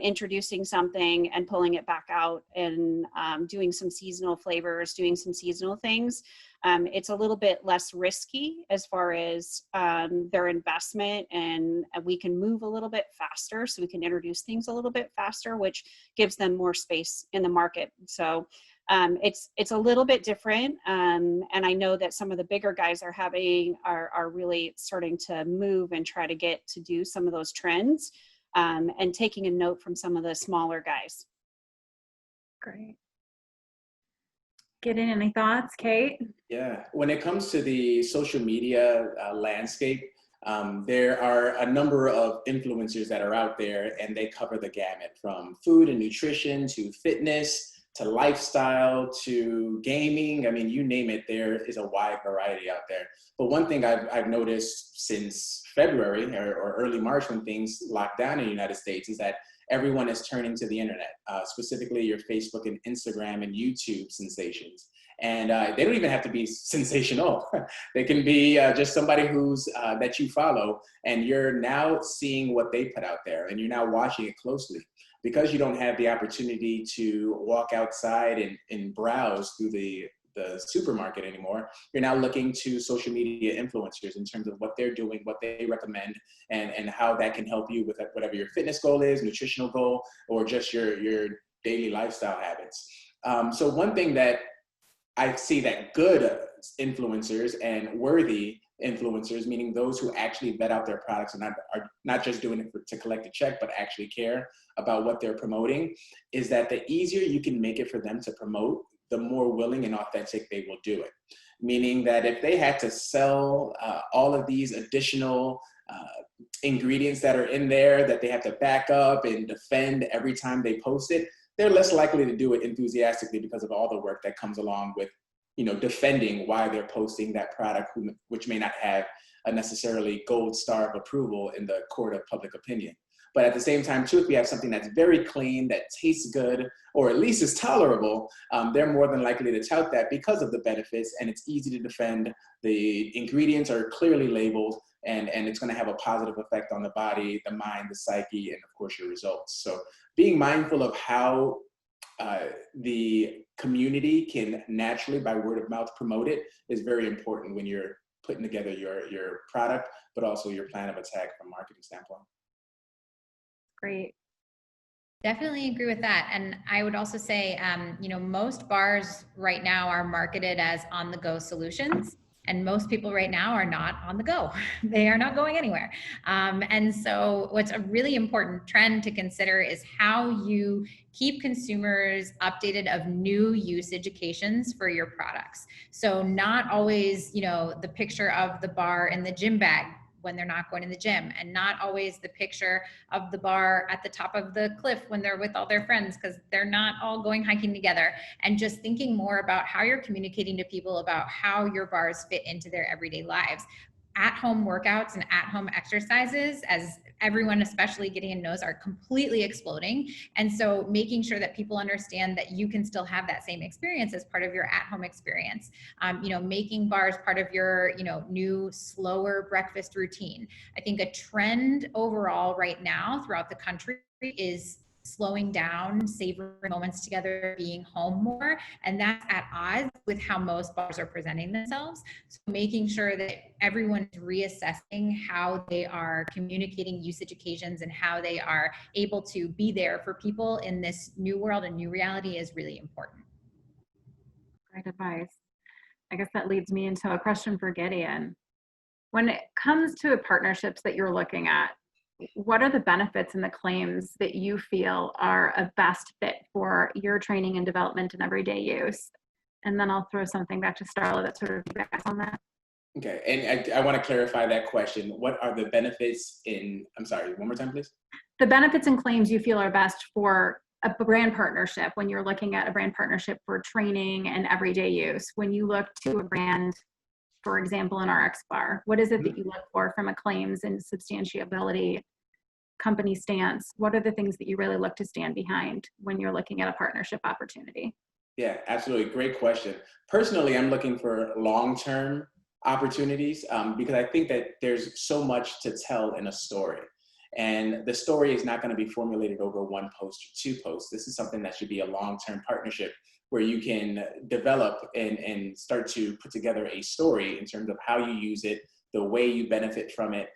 introducing something and pulling it back out, and doing some seasonal flavors, doing some seasonal things. It's a little bit less risky as far as their investment, and we can move a little bit faster, so we can introduce things a little bit faster, which gives them more space in the market. So it's a little bit different, and I know that some of the bigger guys are really starting to move and try to get to do some of those trends, and taking a note from some of the smaller guys. Great. Gideon, any thoughts? Kate? Yeah, when it comes to the social media landscape, there are a number of influencers that are out there, and they cover the gamut from food and nutrition to fitness to lifestyle to gaming. I mean, you name it, there is a wide variety out there. But one thing I've noticed since February or early March, when things locked down in the United States, is that everyone is turning to the internet, specifically your Facebook and Instagram and YouTube sensations. And they don't even have to be sensational. They can be just somebody who's that you follow, and you're now seeing what they put out there, and you're now watching it closely. Because you don't have the opportunity to walk outside and browse through the supermarket anymore, you're now looking to social media influencers in terms of what they're doing, what they recommend, and how that can help you with whatever your fitness goal is, nutritional goal, or just your daily lifestyle habits. So one thing that I see that good influencers and worthy influencers, meaning those who actually vet out their products and are not just doing it to collect a check, but actually care about what they're promoting, is that the easier you can make it for them to promote, the more willing and authentic they will do it. Meaning that if they had to sell all of these additional ingredients that are in there that they have to back up and defend every time they post it, they're less likely to do it enthusiastically because of all the work that comes along with defending why they're posting that product, which may not have a necessarily gold star of approval in the court of public opinion. But at the same time, too, if you have something that's very clean, that tastes good, or at least is tolerable, they're more than likely to tout that because of the benefits, and it's easy to defend. The ingredients are clearly labeled, and it's going to have a positive effect on the body, the mind, the psyche, and of course your results. So being mindful of how the community can naturally, by word of mouth, promote it is very important when you're putting together your product, but also your plan of attack from a marketing standpoint. Great. Definitely agree with that. And I would also say, most bars right now are marketed as on-the-go solutions. And most people right now are not on the go. They are not going anywhere. And so what's a really important trend to consider is how you keep consumers updated of new usage occasions for your products. So not always, the picture of the bar in the gym bag when they're not going to the gym, and not always the picture of the bar at the top of the cliff when they're with all their friends, because they're not all going hiking together. And just thinking more about how you're communicating to people about how your bars fit into their everyday lives. At-home workouts and at-home exercises, as everyone, especially Gideon knows, are completely exploding. And so making sure that people understand that you can still have that same experience as part of your at-home experience. Making bars part of your, new slower breakfast routine. I think a trend overall right now throughout the country is slowing down, savoring moments together, being home more. And that's at odds with how most bars are presenting themselves. So making sure that everyone is reassessing how they are communicating usage occasions and how they are able to be there for people in this new world and new reality is really important. Great advice. I guess that leads me into a question for Gideon. When it comes to partnerships that you're looking at, what are the benefits and the claims that you feel are a best fit for your training and development and everyday use? And then I'll throw something back to Starla that sort of piggybacks on that. Okay, and I want to clarify that question. What are the benefits I'm sorry, one more time, please? The benefits and claims you feel are best for a brand partnership when you're looking at a brand partnership for training and everyday use. When you look to a brand, for example, an RX bar, what is it that you look for from a claims and substantiability company stance? What are the things that you really look to stand behind when you're looking at a partnership opportunity? Yeah, absolutely. Great question. Personally, I'm looking for long-term opportunities because I think that there's so much to tell in a story. And the story is not going to be formulated over one post or two posts. This is something that should be a long-term partnership where you can develop and start to put together a story in terms of how you use it, the way you benefit from it,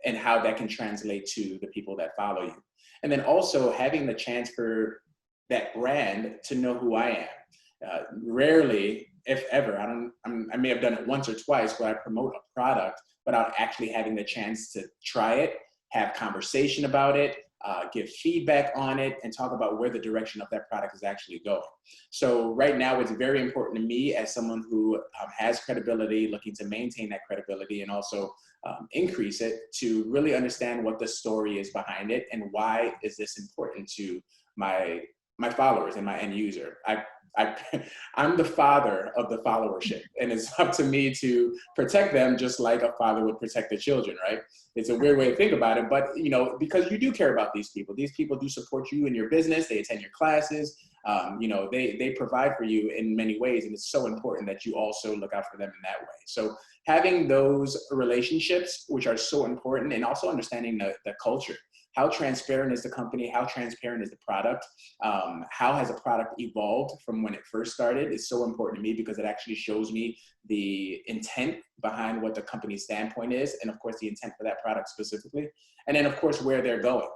and how that can translate to the people that follow you. And then also having the chance for that brand to know who I am. Rarely, if ever, I may have done it once or twice where I promote a product without actually having the chance to try it, have conversation about it, give feedback on it, and talk about where the direction of that product is actually going. So right now, it's very important to me as someone who has credibility, looking to maintain that credibility and also increase it, to really understand what the story is behind it and why is this important to my followers and my end user. I'm the father of the followership, and it's up to me to protect them just like a father would protect the children, right? It's a weird way to think about it, but because you do care about these people do support you in your business, they attend your classes, they provide for you in many ways, and it's so important that you also look out for them in that way. So having those relationships, which are so important, and also understanding the culture. How transparent is the company? How transparent is the product? How has a product evolved from when it first started is so important to me because it actually shows me the intent behind what the company's standpoint is, and of course the intent for that product specifically. And then of course where they're going.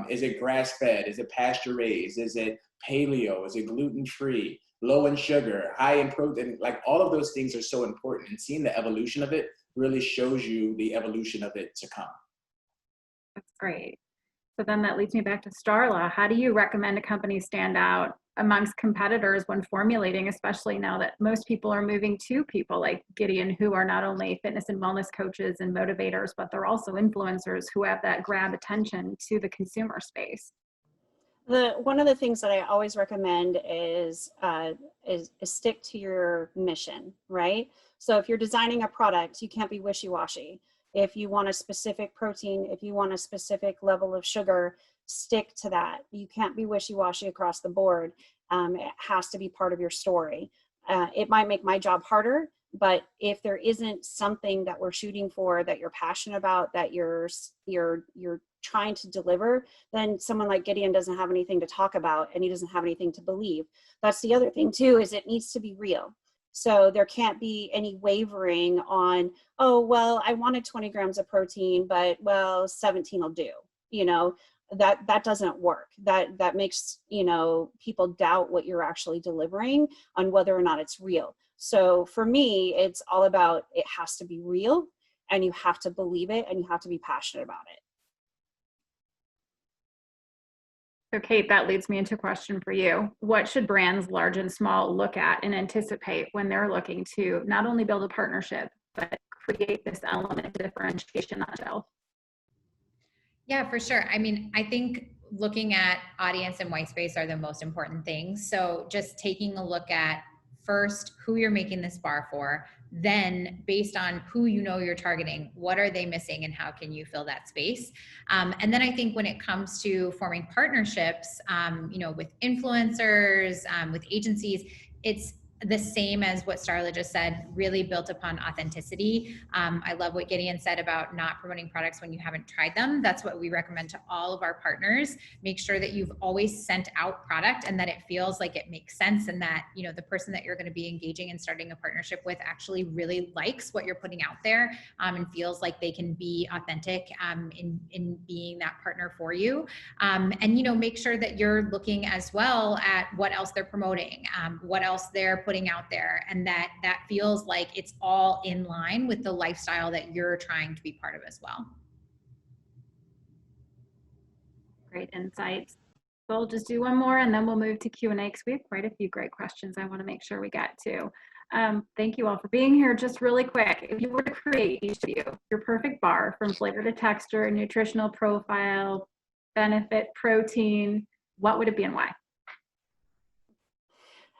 Is it grass-fed? Is it pasture-raised? Is it paleo? Is it gluten-free? Low in sugar, high in protein? Like all of those things are so important, and seeing the evolution of it really shows you the evolution of it to come. That's great. So then that leads me back to Starla. How do you recommend a company stand out amongst competitors when formulating, especially now that most people are moving to people like Gideon, who are not only fitness and wellness coaches and motivators, but they're also influencers who have that grab attention to the consumer space? One of the things that I always recommend is stick to your mission, right? So if you're designing a product, you can't be wishy-washy. If you want a specific protein, if you want a specific level of sugar, stick to that. You can't be wishy-washy across the board. It has to be part of your story. It might make my job harder, but if there isn't something that we're shooting for, that you're passionate about, that you're trying to deliver, then someone like Gideon doesn't have anything to talk about, and he doesn't have anything to believe. That's the other thing too, is it needs to be real. So there can't be any wavering on, oh, well, I wanted 20 grams of protein, but 17 will do. That doesn't work. That makes, people doubt what you're actually delivering on whether or not it's real. So for me, it's all about, it has to be real, and you have to believe it, and you have to be passionate about it. So Kate, that leads me into a question for you. What should brands large and small look at and anticipate when they're looking to not only build a partnership, but create this element of differentiation on shelf? Yeah, for sure. I mean, I think looking at audience and white space are the most important things. So just taking a look at first who you're making this bar for, then based on who you know you're targeting, what are they missing and how can you fill that space? And then I think when it comes to forming partnerships, you know, with influencers, with agencies, it's the same as what Starla just said, really built upon authenticity. I love what Gideon said about not promoting products when you haven't tried them. That's what we recommend to all of our partners. Make sure that you've always sent out product and that it feels like it makes sense, and that, you know, the person that you're going to be engaging and starting a partnership with actually really likes what you're putting out there, and feels like they can be authentic in being that partner for you. And, you know, make sure that you're looking as well at what else they're promoting, what else they're putting out there, and that feels like it's all in line with the lifestyle that you're trying to be part of as well. Great insights. So we'll just do one more and then we'll move to Q&A because we have quite a few great questions I want to make sure we get to. Thank you all for being here. Just really quick, if you were to create, each of you, your perfect bar from flavor to texture, nutritional profile, benefit, protein, what would it be and why?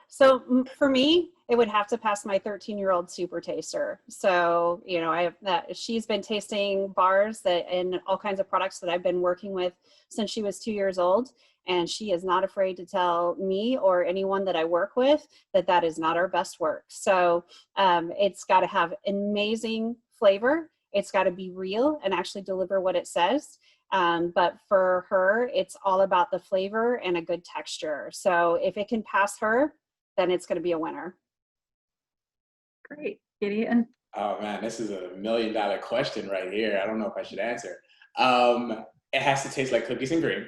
So for me, it would have to pass my 13-year-old super taster. So, you know, I have that. She's been tasting bars and all kinds of products that I've been working with since she was 2 years old. And she is not afraid to tell me or anyone that I work with that is not our best work. So it's got to have amazing flavor. It's got to be real and actually deliver what it says. But for her, it's all about the flavor and a good texture. So if it can pass her, then it's going to be a winner. Great. Gideon? Oh man, this is $1 million question right here. I don't know if I should answer. It has to taste like cookies and cream.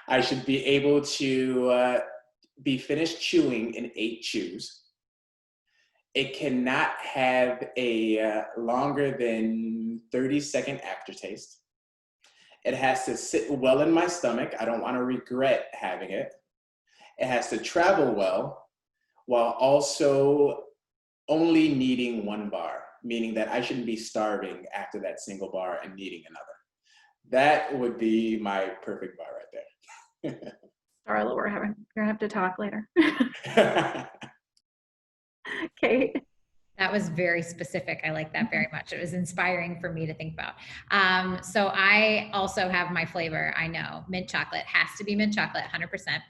I should be able to be finished chewing in 8 chews. It cannot have a longer than 30-second aftertaste. It has to sit well in my stomach. I don't want to regret having it. It has to travel well while also only needing 1 bar, meaning that I shouldn't be starving after that single bar and needing another. That would be my perfect bar right there. Starla, we're gonna have to talk later. Kate? That was very specific. I like that very much. It was inspiring for me to think about. So I also have my flavor. I know mint chocolate has to be mint chocolate, 100%.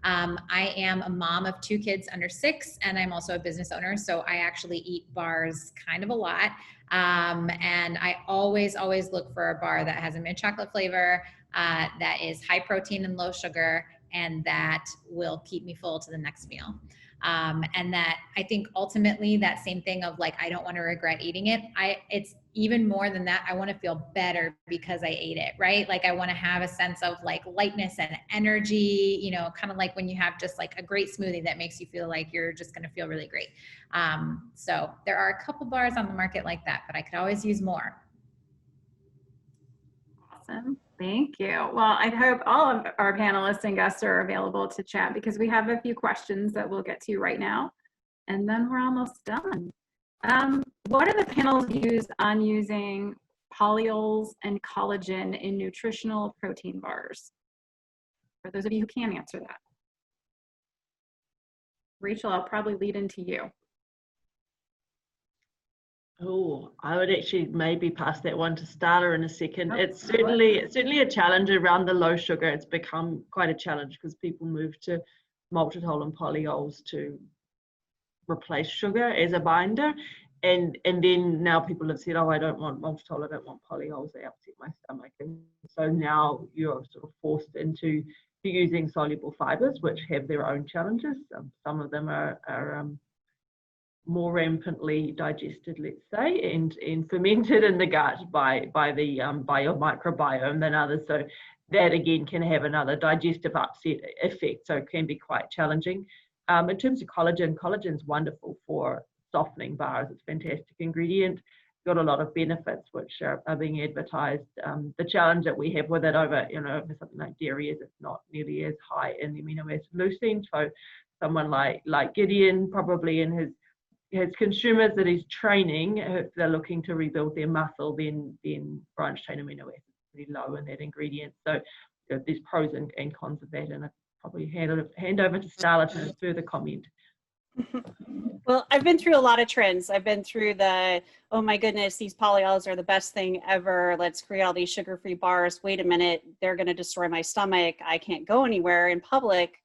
I am a mom of 2 kids under 6, and I'm also a business owner. So I actually eat bars kind of a lot. And I always look for a bar that has a mint chocolate flavor, that is high protein and low sugar, and that will keep me full to the next meal. And that I think ultimately that same thing of like, I don't want to regret eating it. It's even more than that. I want to feel better because I ate it, right? Like I want to have a sense of like lightness and energy, you know, kind of like when you have just like a great smoothie that makes you feel like you're just going to feel really great. So there are a couple bars on the market like that, but I could always use more. Awesome. Thank you. Well, I hope all of our panelists and guests are available to chat because we have a few questions that we'll get to right now, and then we're almost done. What are the panel's views on using polyols and collagen in nutritional protein bars? For those of you who can answer that. Rachel, I'll probably lead into you. Oh, I would actually maybe pass that one to Starla in a second. It's certainly a challenge around the low sugar. It's become quite a challenge because people move to maltitol and polyols to replace sugar as a binder. And then now people have said, oh, I don't want maltitol, I don't want polyols, they upset my stomach. And so now you're sort of forced into using soluble fibers, which have their own challenges. Some of them are more rampantly digested, let's say, and fermented in the gut by your microbiome than others. So that again can have another digestive upset effect. So it can be quite challenging. In terms of collagen, collagen's wonderful for softening bars. It's a fantastic ingredient. Got a lot of benefits which are being advertised. The challenge that we have with it over something like dairy is it's not nearly as high in the amino acid leucine. So someone like Gideon, probably in his consumers that he's training, if they're looking to rebuild their muscle, then branched chain amino acids are pretty low in that ingredient. So there's pros and cons of that, and I probably hand over to Starla to further comment. Well, I've been through a lot of trends. I've been through the, oh my goodness, these polyols are the best thing ever. Let's create all these sugar-free bars. Wait a minute, they're going to destroy my stomach. I can't go anywhere in public.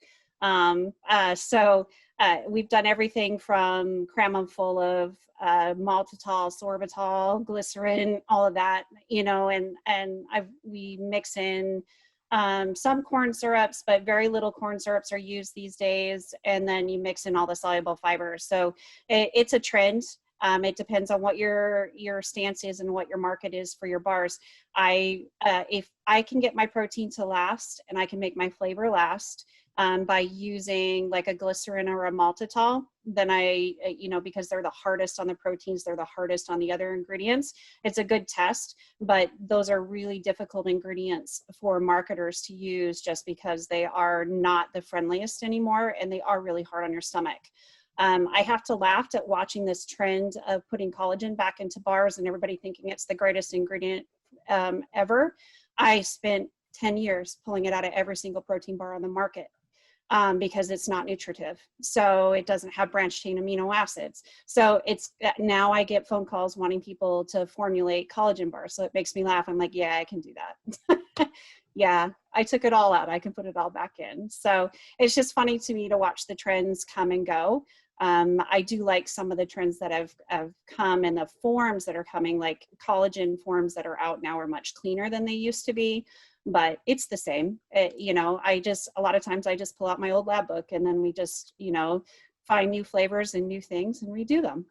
We've done everything from cram them full of maltitol, sorbitol, glycerin, all of that, you know, and we mix in some corn syrups, but very little corn syrups are used these days. And then you mix in all the soluble fibers. So it's a trend. It depends on what your stance is and what your market is for your bars. If I can get my protein to last and I can make my flavor last by using like a glycerin or a maltitol, then because they're the hardest on the proteins, they're the hardest on the other ingredients. It's a good test, but those are really difficult ingredients for marketers to use just because they are not the friendliest anymore and they are really hard on your stomach. I have to laugh at watching this trend of putting collagen back into bars and everybody thinking it's the greatest ingredient ever. I spent 10 years pulling it out of every single protein bar on the market because it's not nutritive. So it doesn't have branched chain amino acids. So now I get phone calls wanting people to formulate collagen bars. So it makes me laugh. I'm like, yeah, I can do that. Yeah, I took it all out. I can put it all back in. So it's just funny to me to watch the trends come and go. I do like some of the trends that have come and the forms that are coming, like collagen forms that are out now are much cleaner than they used to be, but it's the same. A lot of times I just pull out my old lab book and then we just, find new flavors and new things and redo them.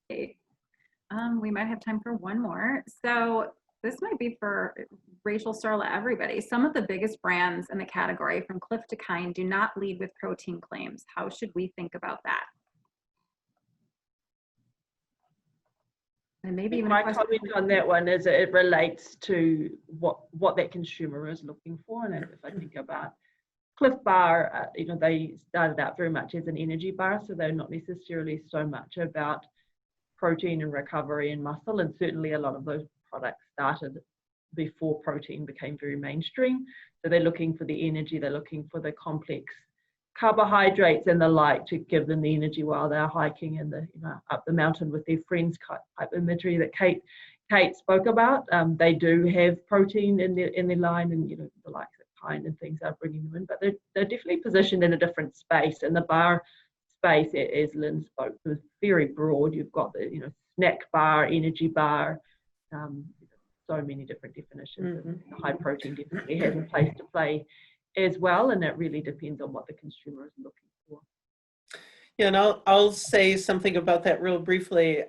Okay. We might have time for one more. So this might be for Rachel, Starla, everybody. Some of the biggest brands in the category, from Cliff to Kind, do not lead with protein claims. How should we think about that? And maybe even my comment on that one is it relates to what that consumer is looking for. And if I think about Cliff Bar, they started out very much as an energy bar, so they're not necessarily so much about protein and recovery and muscle. And certainly a lot of those products started before protein became very mainstream. So they're looking for the energy, they're looking for the complex carbohydrates and the like to give them the energy while they're hiking and up the mountain with their friends type imagery that Kate spoke about. They do have protein in their line, and the likes of Kind and things are bringing them in, but they're definitely positioned in a different space. And the bar space, as Lynn spoke, is very broad. You've got the snack bar, energy bar, so many different definitions. Mm-hmm. High protein definitely has a place to play as well, and it really depends on what the consumer is looking for. Yeah, and I'll say something about that real briefly.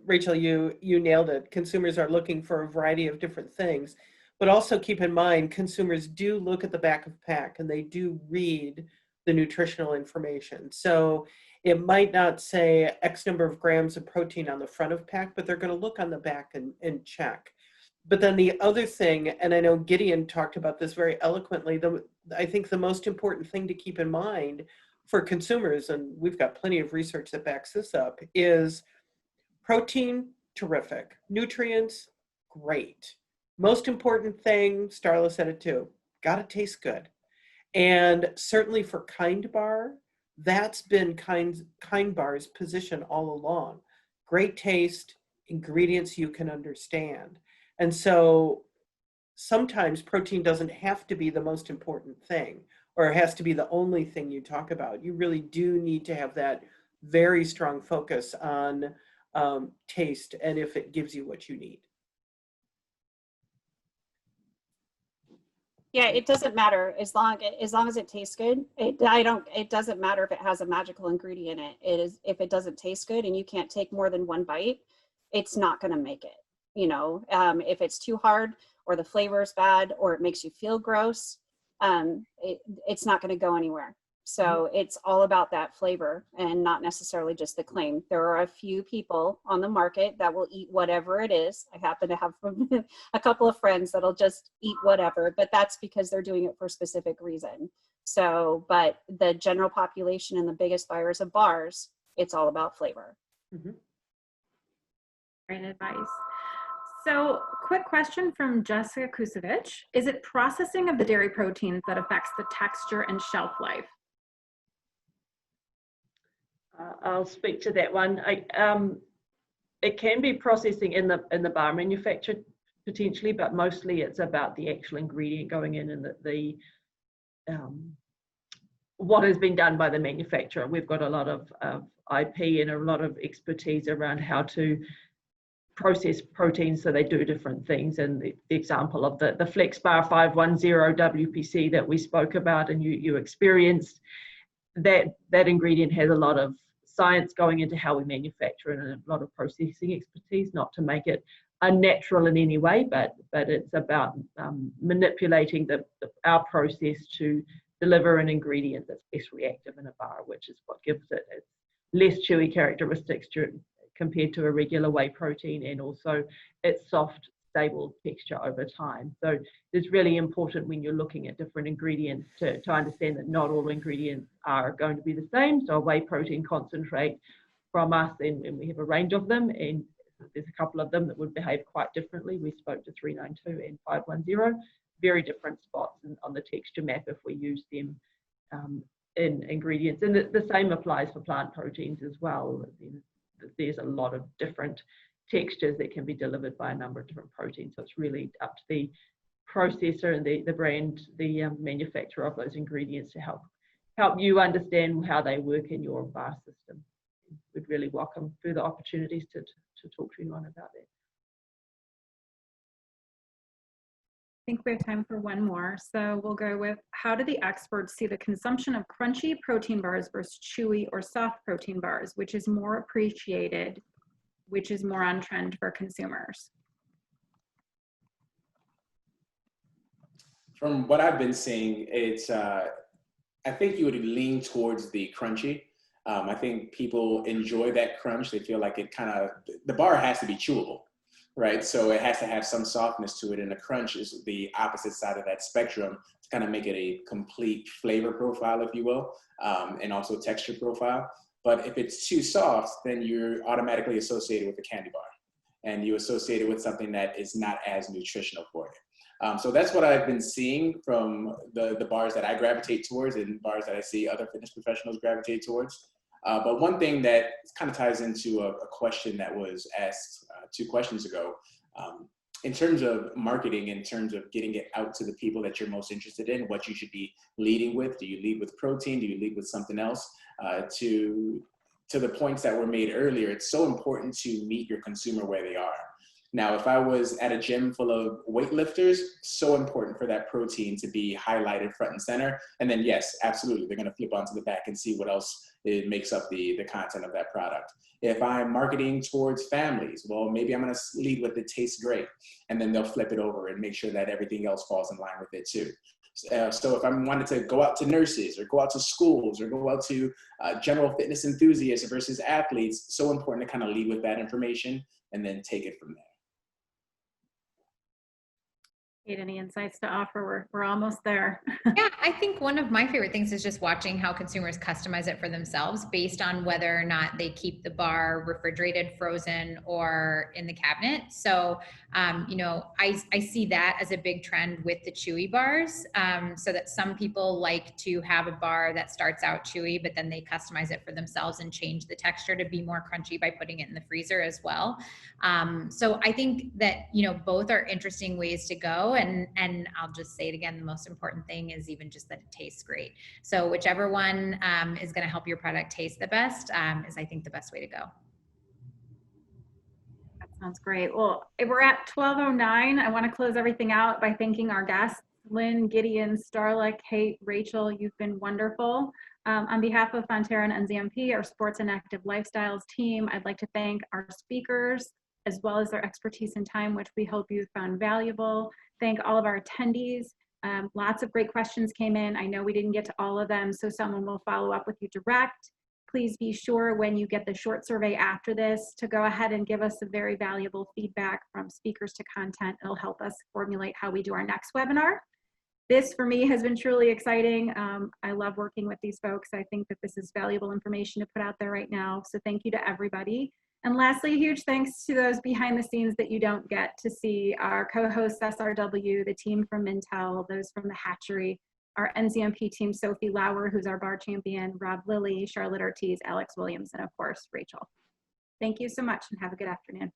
Rachel, you nailed it. Consumers are looking for a variety of different things, but also keep in mind consumers do look at the back of pack and they do read the nutritional information. So it might not say X number of grams of protein on the front of pack, but they're going to look on the back and check. But then the other thing, and I know Gideon talked about this very eloquently, I think the most important thing to keep in mind for consumers, and we've got plenty of research that backs this up, is protein, terrific. Nutrients, great. Most important thing, Starla said it too, gotta taste good. And certainly for Kind Bar, that's been Kind Bar's position all along. Great taste, ingredients you can understand. And so sometimes protein doesn't have to be the most important thing, or it has to be the only thing you talk about. You really do need to have that very strong focus on taste and if it gives you what you need. Yeah, it doesn't matter as long as it tastes good. It doesn't matter if it has a magical ingredient in it. If it doesn't taste good and you can't take more than one bite, it's not going to make it. If it's too hard or the flavor is bad or it makes you feel gross, it's not going to go anywhere. So it's all about that flavor and not necessarily just the claim. There are a few people on the market that will eat whatever it is. I happen to have a couple of friends that'll just eat whatever, but that's because they're doing it for a specific reason. So, but the general population and the biggest buyers of bars, it's all about flavor. Mm-hmm. Great advice. So, quick question from Jessica Kusevich. Is it processing of the dairy proteins that affects the texture and shelf life? I'll speak to that one. It can be processing in the bar manufacture potentially, but mostly it's about the actual ingredient going in and the what has been done by the manufacturer. We've got a lot of IP and a lot of expertise around how to process proteins so they do different things. And the example of the Flex Bar 510 WPC that we spoke about and you experienced, that ingredient has a lot of science going into how we manufacture and a lot of processing expertise, not to make it unnatural in any way, but it's about manipulating our process to deliver an ingredient that's less reactive in a bar, which is what gives it its less chewy characteristics compared to a regular whey protein, and also its soft, stable texture over time. So it's really important when you're looking at different ingredients to understand that not all ingredients are going to be the same. So a whey protein concentrate from us, and we have a range of them, and there's a couple of them that would behave quite differently. We spoke to 392 and 510, very different spots on the texture map if we use them in ingredients. And the same applies for plant proteins as well. There's a lot of different textures that can be delivered by a number of different proteins. So it's really up to the processor and the brand, the manufacturer of those ingredients to help you understand how they work in your bar system. We'd really welcome further opportunities to talk to anyone about that. I think we have time for one more. So we'll go with, how do the experts see the consumption of crunchy protein bars versus chewy or soft protein bars? Which is more appreciated? Which is more on trend for consumers? From what I've been seeing, it's, I think you would lean towards the crunchy. I think people enjoy that crunch. They feel like the bar has to be chewable, right? So it has to have some softness to it, and the crunch is the opposite side of that spectrum to kind of make it a complete flavor profile, if you will, and also texture profile. But if it's too soft, then you're automatically associated with a candy bar, and you associate it with something that is not as nutritional for you. So that's what I've been seeing from the bars that I gravitate towards and bars that I see other fitness professionals gravitate towards. But one thing that kind of ties into a question that was asked 2 questions ago, in terms of marketing, in terms of getting it out to the people that you're most interested in, what you should be leading with. Do you lead with protein? Do you lead with something else? To the points that were made earlier, it's so important to meet your consumer where they are. Now, if I was at a gym full of weightlifters, so important for that protein to be highlighted front and center. And then yes, absolutely, they're gonna flip onto the back and see what else it makes up the content of that product. If I'm marketing towards families, well, maybe I'm gonna lead with it tastes great. And then they'll flip it over and make sure that everything else falls in line with it too. So if I wanted to go out to nurses or go out to schools or go out to general fitness enthusiasts versus athletes, so important to kind of lead with that information and then take it from there. Kate, any insights to offer? We're almost there. Yeah, I think one of my favorite things is just watching how consumers customize it for themselves based on whether or not they keep the bar refrigerated, frozen, or in the cabinet. So, you know, I see that as a big trend with the chewy bars, so that some people like to have a bar that starts out chewy, but then they customize it for themselves and change the texture to be more crunchy by putting it in the freezer as well. So I think that, you know, both are interesting ways to go. And I'll just say it again, the most important thing is even just that it tastes great. So whichever one is going to help your product taste the best is, I think, the best way to go. That sounds great. Well, we're at 12:09. I want to close everything out by thanking our guests, Lynn, Gideon, Starla, Kate, Rachel. You've been wonderful. On behalf of Fonterra and NZMP, our Sports and Active Lifestyles team, I'd like to thank our speakers as well as their expertise and time, which we hope you found valuable. Thank all of our attendees. Lots of great questions came in. I know we didn't get to all of them, so someone will follow up with you direct. Please be sure when you get the short survey after this to go ahead and give us some very valuable feedback from speakers to content. It'll help us formulate how we do our next webinar. This, for me, has been truly exciting. I love working with these folks. I think that this is valuable information to put out there right now. So thank you to everybody. And lastly, a huge thanks to those behind the scenes that you don't get to see, our co-hosts SRW, the team from Mintel, those from the Hatchery, our NZMP team, Sophie Lauer, who's our bar champion, Rob Lilly, Charlotte Ortiz, Alex Williams, and of course, Rachel. Thank you so much and have a good afternoon.